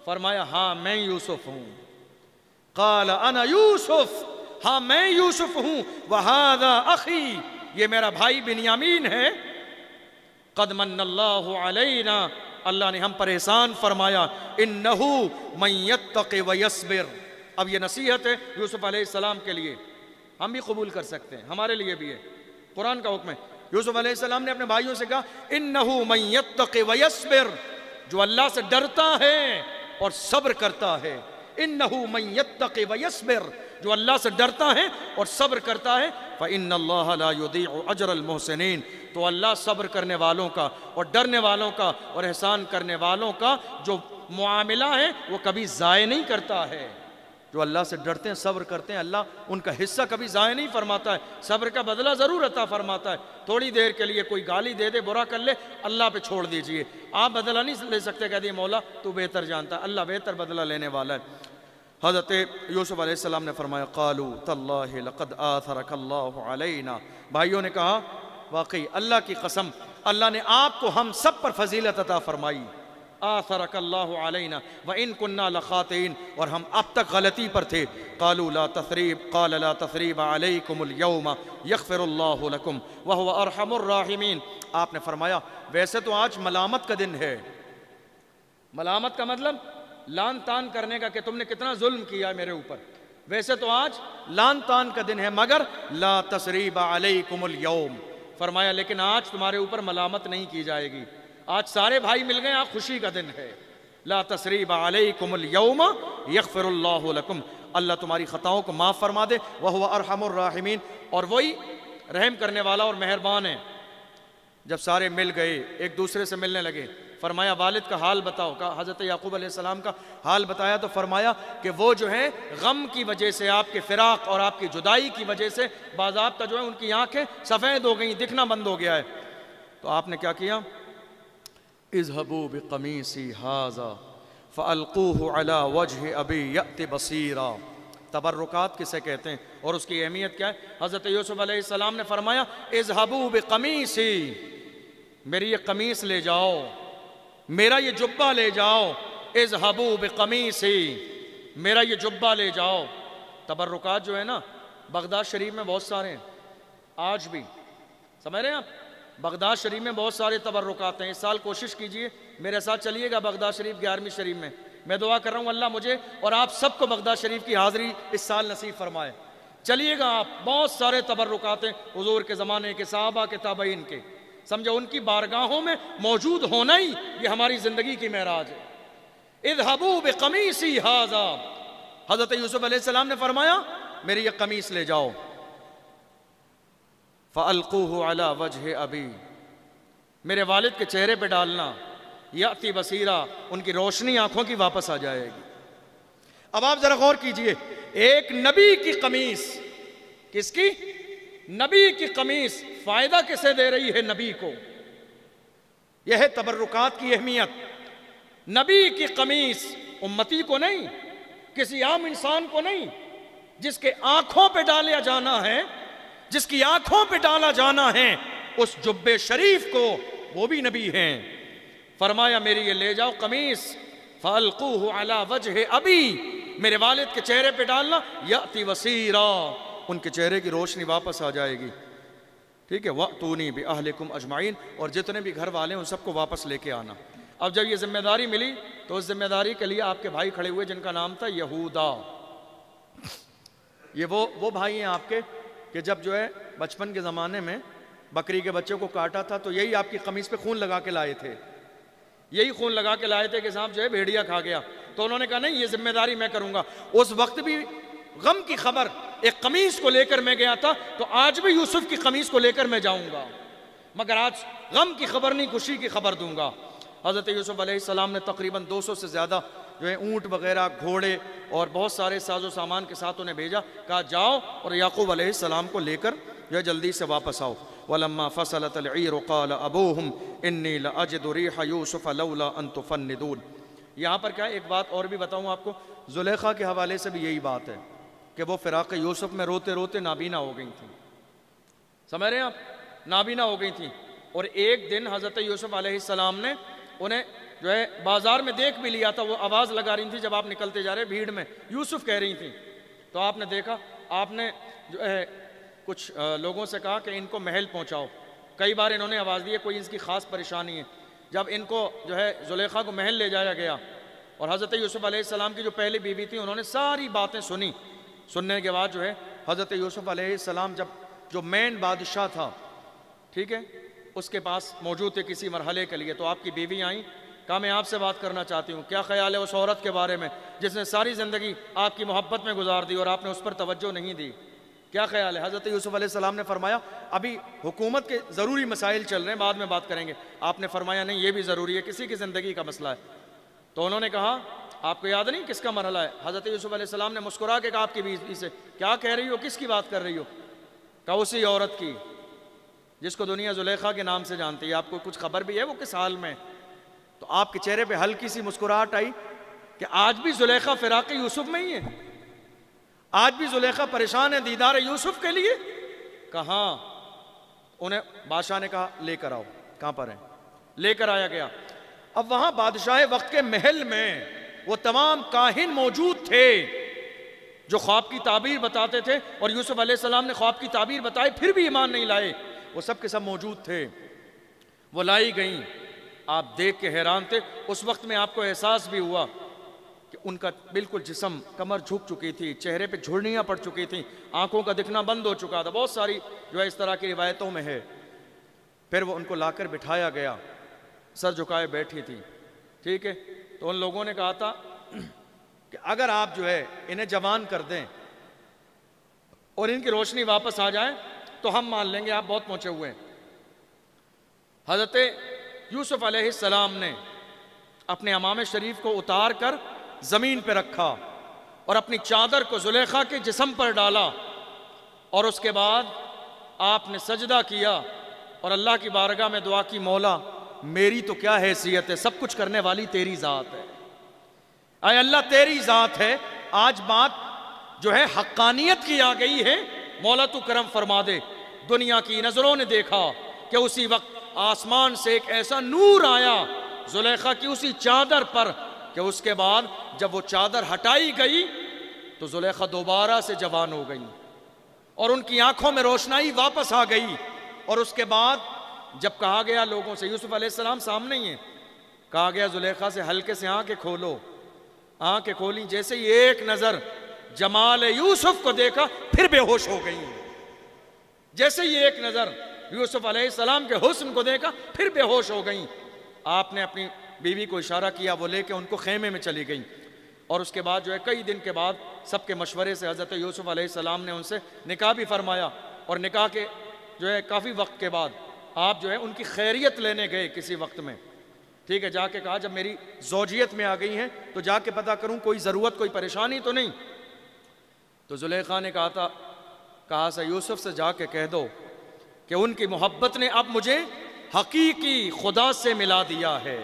فرمایا ہاں میں یوسف ہوں. قَالَ أَنَا یوسف، ہاں میں یوسف ہوں. وَهَذَا أَخِي، یہ میرا بھائی بنیامین ہے. قَدْ مَنَّ اللَّهُ عَلَيْنَا، اللہ نے ہم پر احسان فرمایا. إِنَّهُ مَن يَتَّقِ وَيَصْبِرْ. اب یہ نصیحت ہے یوسف علیہ السلام کے لیے، ہم بھی قبول کر سکتے ہیں، ہمارے لیے بھی ہے، قرآن کا حکم ہے. یوسف علیہ السلام نے اپنے بھائیوں سے کہا إِنَّهُ مَن يَتَّقِ وَيَصْبِرْ، جو اللہ سے ڈرتا ہے اور صبر کرتا ہے. إِنَّهُ مَن يَتَّقِ وَيَصْبِرْ، جو اللہ سے ڈرتا ہے اور صبر کرتا ہے. فَإِنَّ اللَّهَ لَا يُضِيعُ أَجْرَ الْمُحْسِنِينَ، تو اللہ صبر کرنے والوں کا اور ڈرنے والوں کا اور احسان کرنے والوں کا جو معاملہ ہے وہ کبھی ضائع نہیں کرتا ہے. جو اللہ سے ڈرتے ہیں صبر کرتے ہیں، اللہ ان کا حصہ کبھی ضائع نہیں فرماتا ہے. صبر کا بدلہ ضرور عطا فرماتا ہے. تھوڑی دیر کے لیے کوئی گالی دے دے، برا کر لے، اللہ پہ چھوڑ دیجئے. آپ بدلہ نہیں لے سکتے، کہہ دیے مولا تو بہتر جانتا ہے، اللہ بہتر بدلہ لینے والا ہے. حضرت یوسف علیہ السلام نے فرمایا قالوا تاللہ لقد آثرک اللہ علینا، بھائیوں نے کہا واقعی اللہ کی قسم اللہ نے آپ کو ہم سب پر فضیلت عطا فرمائی. آثرک اللہ علینا وإن كنا لخاطئین، اور ہم اب تک غلطی پر تھے. قالوا لا تثریب، قال لا تثریب علیکم اليوم یغفر اللہ لکم وہو ارحم الراحمین. آپ نے فرمایا ویسے تو آج ملامت کا دن ہے. ملامت کا مطلب لان تان کرنے کا کہ تم نے کتنا ظلم کیا ہے میرے اوپر. ویسے تو آج لان تان کا دن ہے، مگر لا تثریب علیکم اليوم، فرمایا لیکن آج تمہارے اوپر ملامت نہیں کی جائے گی. آج سارے بھائی مل گئے، آج خوشی کا دن ہے. لا تثریب علیکم اليوم یغفر اللہ لکم، اللہ تمہاری خطاؤں کو معاف فرما دے. وہو ارحم الراحمین، اور وہی رحم کرنے والا اور مہربان ہے. جب سارے مل گئے ایک دوسرے سے ملنے لگے، فرمایا والد کا حال بتاؤ. کہا حضرت یعقوب علیہ السلام کا حال بتایا تو فرمایا کہ وہ جو ہے غم کی وجہ سے، آپ کے فراق اور آپ کی جدائی کی وجہ سے باضابطہ جو ہے ان کی آنکھیں سفید ہو گئیں، دکھنا بند ہو گیا ہے. تو آپ نے کیا کیا؟ اذهبوا بقمیصی ھذا فالقوه علی وجه ابی یأت بصیرا. تبرکات کسے کہتے ہیں اور اس کی اہمیت کیا ہے؟ حضرت یوسف علیہ السلام نے فرمایا اذهبوا بقمیصی، میری یہ قمیص لے جاؤ، میرا یہ جبہ لے جاؤ. اذهبوا بقمیصی، میرا یہ جبہ لے جاؤ. تبرکات جو ہے نا بغداد شریف میں بہت سارے ہیں آج بھی، سمجھ رہے ہیں آپ؟ بغداد شریف میں بہت سارے تبرکات ہیں. اس سال کوشش کیجئے میرے ساتھ چلیے گا بغداد شریف 11ویں شریف میں. میں دعا کر رہا ہوں اللہ مجھے اور آپ سب کو بغداد شریف کی حاضری اس سال نصیب فرمائے. چلیے گا آپ، بہت سارے تبرکات ہیں حضور کے زمانے کے، صحابہ کے، تابعین کے. سمجھو ان کی بارگاہوں میں موجود ہونا ہی یہ ہماری زندگی کی معراج ہے. اذهبوا بقمیصی ھذا، حضرت یوسف علیہ السلام نے فرمایا میری یہ قمیص لے جاؤ. فَأَلْقُوهُ عَلَى وَجْهِ أَبِي، میرے والد کے چہرے پہ ڈالنا. یأتی بصیرا، ان کی روشنی آنکھوں کی واپس آ جائے گی. اب آپ ذرا غور کیجئے، ایک نبی کی قمیص، کس کی؟ نبی کی قمیص فائدہ کسے دے رہی ہے؟ نبی کو. یہ ہے تبرکات کی اہمیت. نبی کی قمیص امتی کو نہیں، کسی عام انسان کو نہیں، جس کے آنکھوں پہ ڈالیا جانا ہے، جس کی آنکھوں پہ ڈالا جانا ہے اس جبے شریف کو، وہ بھی نبی ہیں. فرمایا میری یہ لے جاؤ قمیص. فَأَلْقُوهُ عَلَى وَجْهِ أَبِي، میرے والد کے چہرے پہ ڈالنا. یأتی بصیرا، ان کے چہرے کی روشنی واپس آ جائے گی. ٹھیک ہے. وَأْتُونِي بِأَهْلِكُمْ أَجْمَعِينَ، اور جتنے بھی گھر والے ہیں ان سب کو واپس لے کے آنا. اب جب یہ ذمہ داری ملی تو اس ذمہ داری کے لیے آپ کے بھائی کھڑے ہوئے جن کا نام تھا یہودا. یہ وہ بھائی ہیں آپ کے کہ جب جو ہے بچپن کے زمانے میں بکری کے بچے کو کاٹا تھا تو یہی آپ کی قمیص پہ خون لگا کے لائے تھے. یہی خون لگا کے لائے تھے کہ صاحب جو ہے بھیڑیا کھا گیا. تو انہوں نے کہا نہیں، یہ ذمہ داری میں کروں گا. اس وقت بھی غم کی خبر ایک قمیص کو لے کر میں گیا تھا، تو آج بھی یوسف کی قمیص کو لے کر میں جاؤں گا، مگر آج غم کی خبر نہیں، خوشی کی خبر دوں گا. حضرت یوسف علیہ السلام نے تقریباً 200 سے زیادہ جو ہے اونٹ وغیرہ، گھوڑے اور بہت سارے ساز و سامان کے ساتھ انہیں بھیجا. کہا جاؤ اور یعقوب علیہ السلام کو لے کر جو ہے جلدی سے واپس آؤ. وَلَمَّا فَصَلَتِ الْعِيرُ قَالَ أَبُوهُمْ إِنِّي لَأَجِدُ رِيحَ يُوسُفَ لَوْلَا أَن تُفَنِّدُونَ. یہاں پر کیا ہے، ایک بات اور بھی بتاؤں آپ کو. زلیخا کے حوالے سے بھی یہی بات ہے کہ وہ فراق یوسف میں روتے روتے نابینا ہو گئی تھیں. سمجھ رہے ہیں آپ؟ نابینا ہو گئی تھیں. اور ایک دن حضرت یوسف علیہ السلام نے انہیں جو ہے بازار میں دیکھ بھی لیا تھا. وہ آواز لگا رہی تھی جب آپ نکلتے جا رہے بھیڑ میں، یوسف کہہ رہی تھیں. تو آپ نے دیکھا، آپ نے جو ہے کچھ لوگوں سے کہا کہ ان کو محل پہنچاؤ. کئی بار انہوں نے آواز دی ہے کوئی اس کی خاص پریشانی ہے. جب ان کو جو ہے زلیخا کو محل لے جایا گیا اور حضرت یوسف علیہ السلام کی جو پہلی بیوی تھی انہوں نے ساری باتیں سنی. سننے کے بعد جو ہے حضرت یوسف علیہ السلام جب جو مین بادشاہ تھا، ٹھیک ہے، اس کے پاس موجود تھے کسی مرحلے کے لیے، تو آپ کی بیوی آئیں، کہا میں آپ سے بات کرنا چاہتی ہوں. کیا خیال ہے اس عورت کے بارے میں جس نے ساری زندگی آپ کی محبت میں گزار دی اور آپ نے اس پر توجہ نہیں دی؟ کیا خیال ہے؟ حضرت یوسف علیہ السلام نے فرمایا ابھی حکومت کے ضروری مسائل چل رہے ہیں، بعد میں بات کریں گے. آپ نے فرمایا نہیں، یہ بھی ضروری ہے، کسی کی زندگی کا مسئلہ ہے. تو انہوں نے کہا آپ کو یاد نہیں کس کا مرحلہ ہے؟ حضرت یوسف علیہ السلام نے مسکرا کے کہا آپ کی بیوی سے کیا کہہ رہی ہو، کس کی بات کر رہی ہو؟ کہا اسی عورت کی جس کو دنیا زلیخا کے نام سے جانتی ہے. آپ کو کچھ خبر بھی ہے وہ کس حال میں؟ تو آپ کے چہرے پہ ہلکی سی مسکراہٹ آئی کہ آج بھی زلیخا فراق یوسف میں ہی ہے، آج بھی زلیخا پریشان ہے دیدار یوسف کے لیے. کہاں؟ انہیں بادشاہ نے کہا لے کر آؤ. کہاں پر ہیں؟ لے کر آیا گیا. اب وہاں بادشاہ وقت کے محل میں وہ تمام کاہن موجود تھے جو خواب کی تعبیر بتاتے تھے، اور یوسف علیہ السلام نے خواب کی تعبیر بتائی پھر بھی ایمان نہیں لائے. وہ سب کے سب موجود تھے. وہ لائی گئیں. آپ دیکھ کے حیران تھے. اس وقت میں آپ کو احساس بھی ہوا کہ ان کا بالکل جسم، کمر جھک چکی تھی، چہرے پہ جھڑیاں پڑ چکی تھیں، آنکھوں کا دکھنا بند ہو چکا تھا. بہت ساری جو ہے اس طرح کی روایتوں میں ہے. پھر وہ ان کو لا کر بٹھایا گیا، سر جھکائے بیٹھی تھی، ٹھیک ہے. تو ان لوگوں نے کہا تھا کہ اگر آپ جو ہے انہیں جوان کر دیں اور ان کی روشنی واپس آ جائے تو ہم مان لیں گے آپ بہت پہنچے ہوئے ہیں. حضرت یوسف علیہ السلام نے اپنے عمامِ شریف کو اتار کر زمین پہ رکھا اور اپنی چادر کو زلیخا کے جسم پر ڈالا، اور اس کے بعد آپ نے سجدہ کیا اور اللہ کی بارگاہ میں دعا کی، مولا میری تو کیا حیثیت ہے، سب کچھ کرنے والی تیری ذات ہے. اے اللہ تیری ذات ہے. آج بات جو ہے حقانیت کی آ گئی ہے، مولا تو کرم فرما دے. دنیا کی نظروں نے دیکھا کہ اسی وقت آسمان سے ایک ایسا نور آیا زلیخا کی اسی چادر پر کہ اس کے بعد جب وہ چادر ہٹائی گئی تو زلیخا دوبارہ سے جوان ہو گئی اور ان کی آنکھوں میں روشنائی واپس آ گئی. اور اس کے بعد جب کہا گیا لوگوں سے، یوسف علیہ السلام سامنے ہی ہیں، کہا گیا زلیخا سے ہلکے سے آنکھیں کھولو. آنکھیں کھولیں، جیسے ہی ایک نظر جمال یوسف کو دیکھا پھر بے ہوش ہو گئی. جیسے ہی ایک نظر یوسف علیہ السلام کے حسن کو دیکھا پھر بے ہوش ہو گئیں. آپ نے اپنی بیوی کو اشارہ کیا، وہ لے کے ان کو خیمے میں چلی گئیں. اور اس کے بعد جو ہے کئی دن کے بعد سب کے مشورے سے حضرت یوسف علیہ السلام نے ان سے نکاح بھی فرمایا. اور نکاح کے جو ہے کافی وقت کے بعد آپ جو ہے ان کی خیریت لینے گئے کسی وقت میں، ٹھیک ہے. جا کے کہا جب میری زوجیت میں آ گئی ہیں تو جا کے پتہ کروں کوئی ضرورت کوئی پریشانی تو نہیں. تو زلیخا نے کہا سا یوسف سے جا کے کہہ دو کہ ان کی محبت نے اب مجھے حقیقی خدا سے ملا دیا ہے.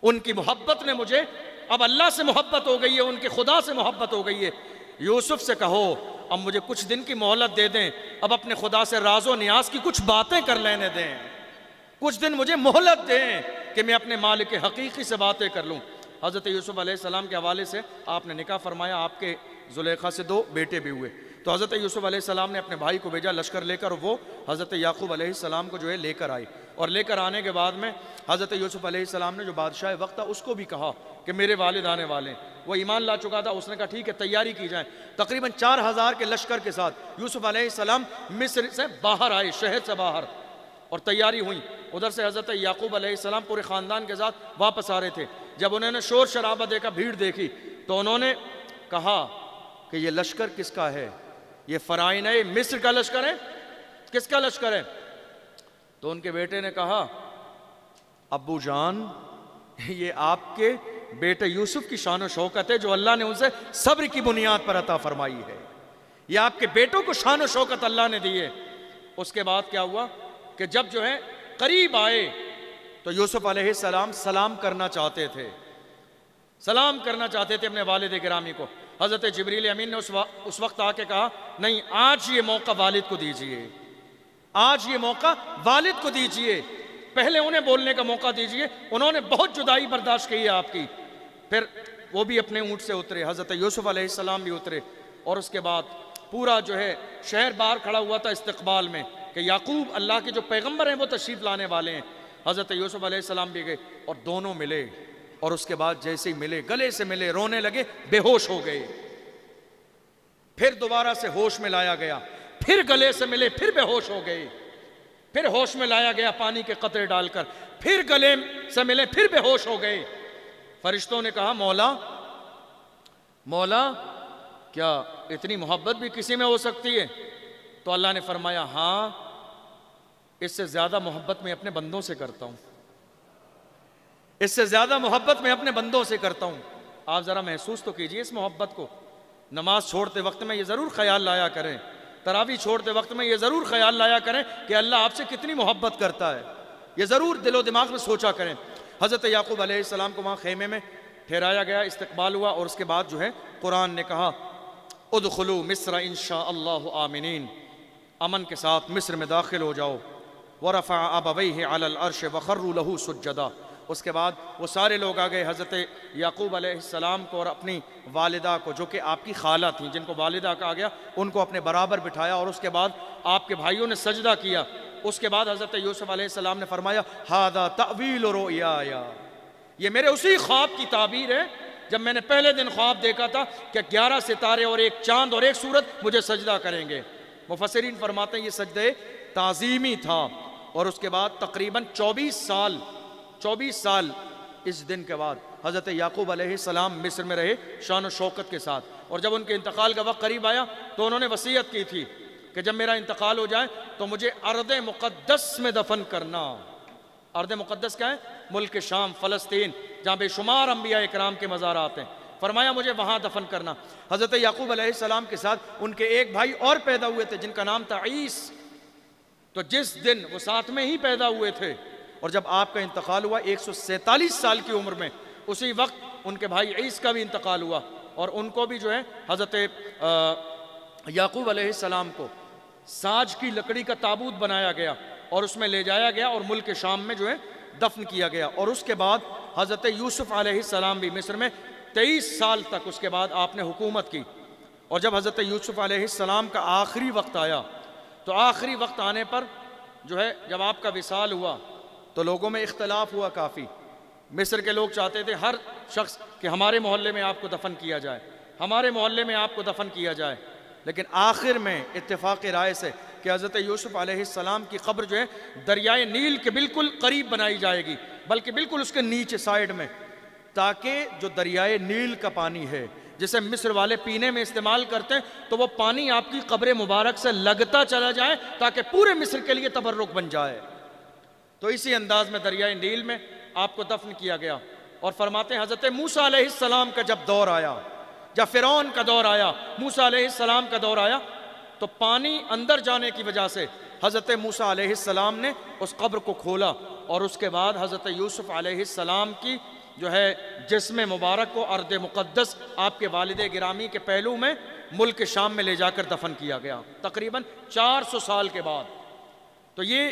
ان کی محبت نے مجھے اب اللہ سے محبت ہو گئی ہے، ان کے خدا سے محبت ہو گئی ہے. یوسف سے کہو اب مجھے کچھ دن کی مہلت دے دیں، اب اپنے خدا سے راز و نیاز کی کچھ باتیں کر لینے دیں، کچھ دن مجھے مہلت دیں کہ میں اپنے مالک حقیقی سے باتیں کر لوں. حضرت یوسف علیہ السلام کے حوالے سے آپ نے نکاح فرمایا. آپ کے زلیخا سے 2 بیٹے بھی ہوئے. تو حضرت یوسف علیہ السلام نے اپنے بھائی کو بھیجا لشکر لے کر، وہ حضرت یعقوب علیہ السلام کو جو ہے لے کر آئے. اور لے کر آنے کے بعد میں حضرت یوسف علیہ السلام نے جو بادشاہ وقت تھا اس کو بھی کہا کہ میرے والد آنے والے ہیں. وہ ایمان لا چکا تھا. اس نے کہا ٹھیک ہے تیاری کی جائے. تقریباً 4000 کے لشکر کے ساتھ یوسف علیہ السلام مصر سے باہر آئے، شہر سے باہر، اور تیاری ہوئی. ادھر سے حضرت یعقوب علیہ السلام پورے خاندان کے ساتھ واپس آ رہے تھے. جب انہوں نے شور شرابہ دیکھا، بھیڑ دیکھی، تو انہوں نے کہا کہ یہ لشکر کس کا ہے؟ یہ فرعونہ مصر کا لشکر ہے؟ کس کا لشکر ہے؟ تو ان کے بیٹے نے کہا ابو جان یہ آپ کے بیٹے یوسف کی شان و شوکت ہے جو اللہ نے ان سے صبر کی بنیاد پر عطا فرمائی ہے. یہ آپ کے بیٹوں کو شان و شوکت اللہ نے دی ہے. اس کے بعد کیا ہوا کہ جب جو ہے قریب آئے تو یوسف علیہ السلام سلام کرنا چاہتے تھے. سلام کرنا چاہتے تھے اپنے والد گرامی کو. حضرت جبریل امین نے اس وقت آ کے کہا نہیں، آج یہ موقع والد کو دیجئے، آج یہ موقع والد کو دیجئے، پہلے انہیں بولنے کا موقع دیجئے. انہوں نے بہت جدائی برداشت کی ہے آپ کی. پھر وہ بھی اپنے اونٹ سے اترے، حضرت یوسف علیہ السلام بھی اترے، اور اس کے بعد پورا جو ہے شہر باہر کھڑا ہوا تھا استقبال میں کہ یعقوب اللہ کے جو پیغمبر ہیں وہ تشریف لانے والے ہیں. حضرت یوسف علیہ السلام بھی گئے اور دونوں ملے، اور اس کے بعد جیسے ہی ملے، گلے سے ملے، رونے لگے، بے ہوش ہو گئے. پھر دوبارہ سے ہوش میں لایا گیا، پھر گلے سے ملے، پھر بے ہوش ہو گئے، پھر ہوش میں لایا گیا پانی کے قطرے ڈال کر، پھر گلے سے ملے، پھر بے ہوش ہو گئے. فرشتوں نے کہا مولا مولا کیا اتنی محبت بھی کسی میں ہو سکتی ہے؟ تو اللہ نے فرمایا ہاں، اس سے زیادہ محبت میں اپنے بندوں سے کرتا ہوں، اس سے زیادہ محبت میں اپنے بندوں سے کرتا ہوں. آپ ذرا محسوس تو کیجئے اس محبت کو. نماز چھوڑتے وقت میں یہ ضرور خیال لایا کریں، تراویح چھوڑتے وقت میں یہ ضرور خیال لایا کریں کہ اللہ آپ سے کتنی محبت کرتا ہے. یہ ضرور دل و دماغ میں سوچا کریں. حضرت یعقوب علیہ السلام کو وہاں خیمے میں ٹھہرایا گیا، استقبال ہوا، اور اس کے بعد جو ہے قرآن نے کہا ادخلوا مصر انشاء اللہ آمنین، امن کے ساتھ مصر میں داخل ہو جاؤ. ورفع ابویہ علی العرش وخروا له سجدا. اس کے بعد وہ سارے لوگ آ گئے حضرت یعقوب علیہ السلام کو اور اپنی والدہ کو، جو کہ آپ کی خالہ تھیں، جن کو والدہ کہا گیا، ان کو اپنے برابر بٹھایا، اور اس کے بعد آپ کے بھائیوں نے سجدہ کیا. اس کے بعد حضرت یوسف علیہ السلام نے فرمایا ھذا تأویل رؤیایا، یہ میرے اسی خواب کی تعبیر ہے جب میں نے پہلے دن خواب دیکھا تھا کہ 11 ستارے اور ایک چاند اور ایک سورج مجھے سجدہ کریں گے. مفسرین فرماتے ہیں یہ سجدے تعظیمی تھا. اور اس کے بعد تقریباً 24 سال اس دن کے بعد حضرت یعقوب علیہ السلام مصر میں رہے شان و شوکت کے ساتھ. اور جب ان کے انتقال کا وقت قریب آیا تو انہوں نے وصیت کی تھی کہ جب میرا انتقال ہو جائے تو مجھے ارض مقدس میں دفن کرنا. ارض مقدس کیا ہے؟ ملک شام، فلسطین، جہاں بے شمار انبیاء اکرام کے مزارات ہیں. فرمایا مجھے وہاں دفن کرنا. حضرت یعقوب علیہ السلام کے ساتھ ان کے ایک بھائی اور پیدا ہوئے تھے جن کا نام تھا عیس. تو جس دن وہ ساتھ میں ہی پیدا ہوئے تھے، اور جب آپ کا انتقال ہوا 147 سال کی عمر میں، اسی وقت ان کے بھائی عیس کا بھی انتقال ہوا، اور ان کو بھی جو ہے حضرت یعقوب علیہ السلام کو ساج کی لکڑی کا تابوت بنایا گیا اور اس میں لے جایا گیا اور ملک شام میں جو ہے دفن کیا گیا. اور اس کے بعد حضرت یوسف علیہ السلام بھی مصر میں 23 سال تک اس کے بعد آپ نے حکومت کی. اور جب حضرت یوسف علیہ السلام کا آخری وقت آیا تو آخری وقت آنے پر جو ہے جب آپ کا وصال ہوا تو لوگوں میں اختلاف ہوا کافی. مصر کے لوگ چاہتے تھے ہر شخص کہ ہمارے محلے میں آپ کو دفن کیا جائے، ہمارے محلے میں آپ کو دفن کیا جائے. لیکن آخر میں اتفاق رائے سے کہ حضرت یوسف علیہ السلام کی قبر جو ہے دریائے نیل کے بالکل قریب بنائی جائے گی، بلکہ بالکل اس کے نیچے سائیڈ میں، تاکہ جو دریائے نیل کا پانی ہے جسے مصر والے پینے میں استعمال کرتے ہیں تو وہ پانی آپ کی قبر مبارک سے لگتا چلا جائے تاکہ پورے مصر کے لیے تبرک بن جائے. تو اسی انداز میں دریائے نیل میں آپ کو دفن کیا گیا. اور فرماتے ہیں حضرت موسیٰ علیہ السلام کا جب دور آیا، جب فرعون کا دور آیا، موسیٰ علیہ السلام کا دور آیا، تو پانی اندر جانے کی وجہ سے حضرت موسیٰ علیہ السلام نے اس قبر کو کھولا، اور اس کے بعد حضرت یوسف علیہ السلام کی جو ہے جسم مبارک کو ارض مقدس آپ کے والد گرامی کے پہلو میں ملک شام میں لے جا کر دفن کیا گیا تقریباً 400 سال کے بعد. تو یہ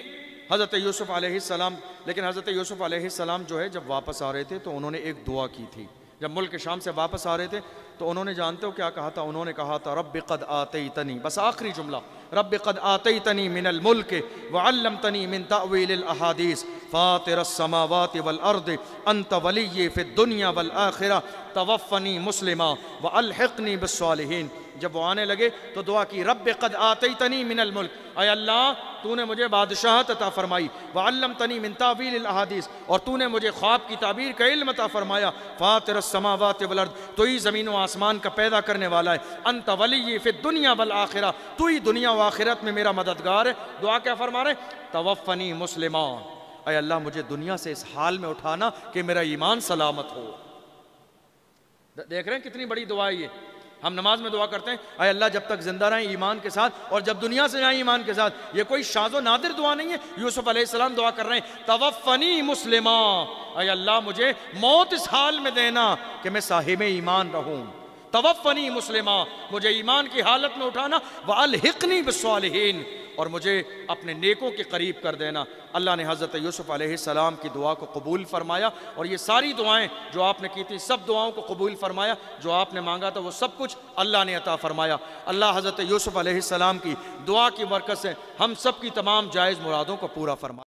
حضرت یوسف علیہ السلام. لیکن حضرت یوسف علیہ السلام جو ہے جب واپس آ رہے تھے تو انہوں نے ایک دعا کی تھی. جب ملک شام سے واپس آ رہے تھے تو انہوں نے جانتے ہو کیا کہا تھا؟ انہوں نے کہا تھا رب قد آتیتنی، بس آخری جملہ، رب قد آتیتنی من الملک وعلمتنی من تأویل الاحادیث فاطر السماوات والارض انت ولی فی الدنیا والآخرہ توفنی مسلما والحقنی بالصالحین. جب وہ آنے لگے تو دعا کی رب قد آتیتنی من الملک، اے اللہ تو نے مجھے بادشاہت عطا فرمائی، وعلمتنی من تاویل الاحادیث، اور تو نے مجھے خواب کی تعبیر کا علم عطا فرمایا، فاطر السماوات والارض، تو ہی زمین و آسمان کا پیدا کرنے والا ہے، انت ولی فی الدنیا والآخرہ، تو ہی دنیا و آخرت میں میرا مددگار ہے. دعا کیا فرما رہے؟ توفنی مسلما، اے اللہ مجھے دنیا سے اس حال میں اٹھانا کہ میرا ایمان سلامت ہو. دیکھ رہے ہیں کتنی بڑی دعا ہے یہ. ہم نماز میں دعا کرتے ہیں اے اللہ جب تک زندہ رہیں ایمان کے ساتھ اور جب دنیا سے جائیں ایمان کے ساتھ. یہ کوئی شاذ و نادر دعا نہیں ہے. یوسف علیہ السلام دعا کر رہے ہیں توفنی مسلما، اے اللہ مجھے موت اس حال میں دینا کہ میں صاحب ایمان رہوں. توفنی مسلما، مجھے ایمان کی حالت میں اٹھانا، وَأَلْحِقْنِي بِالصَّالِحِينَ، اور مجھے اپنے نیکوں کے قریب کر دینا. اللہ نے حضرت یوسف علیہ السلام کی دعا کو قبول فرمایا اور یہ ساری دعائیں جو آپ نے کی تھی سب دعاؤں کو قبول فرمایا. جو آپ نے مانگا تھا وہ سب کچھ اللہ نے عطا فرمایا. اللہ حضرت یوسف علیہ السلام کی دعا کی برکت سے ہم سب کی تمام جائز مرادوں کو پورا فرمایا.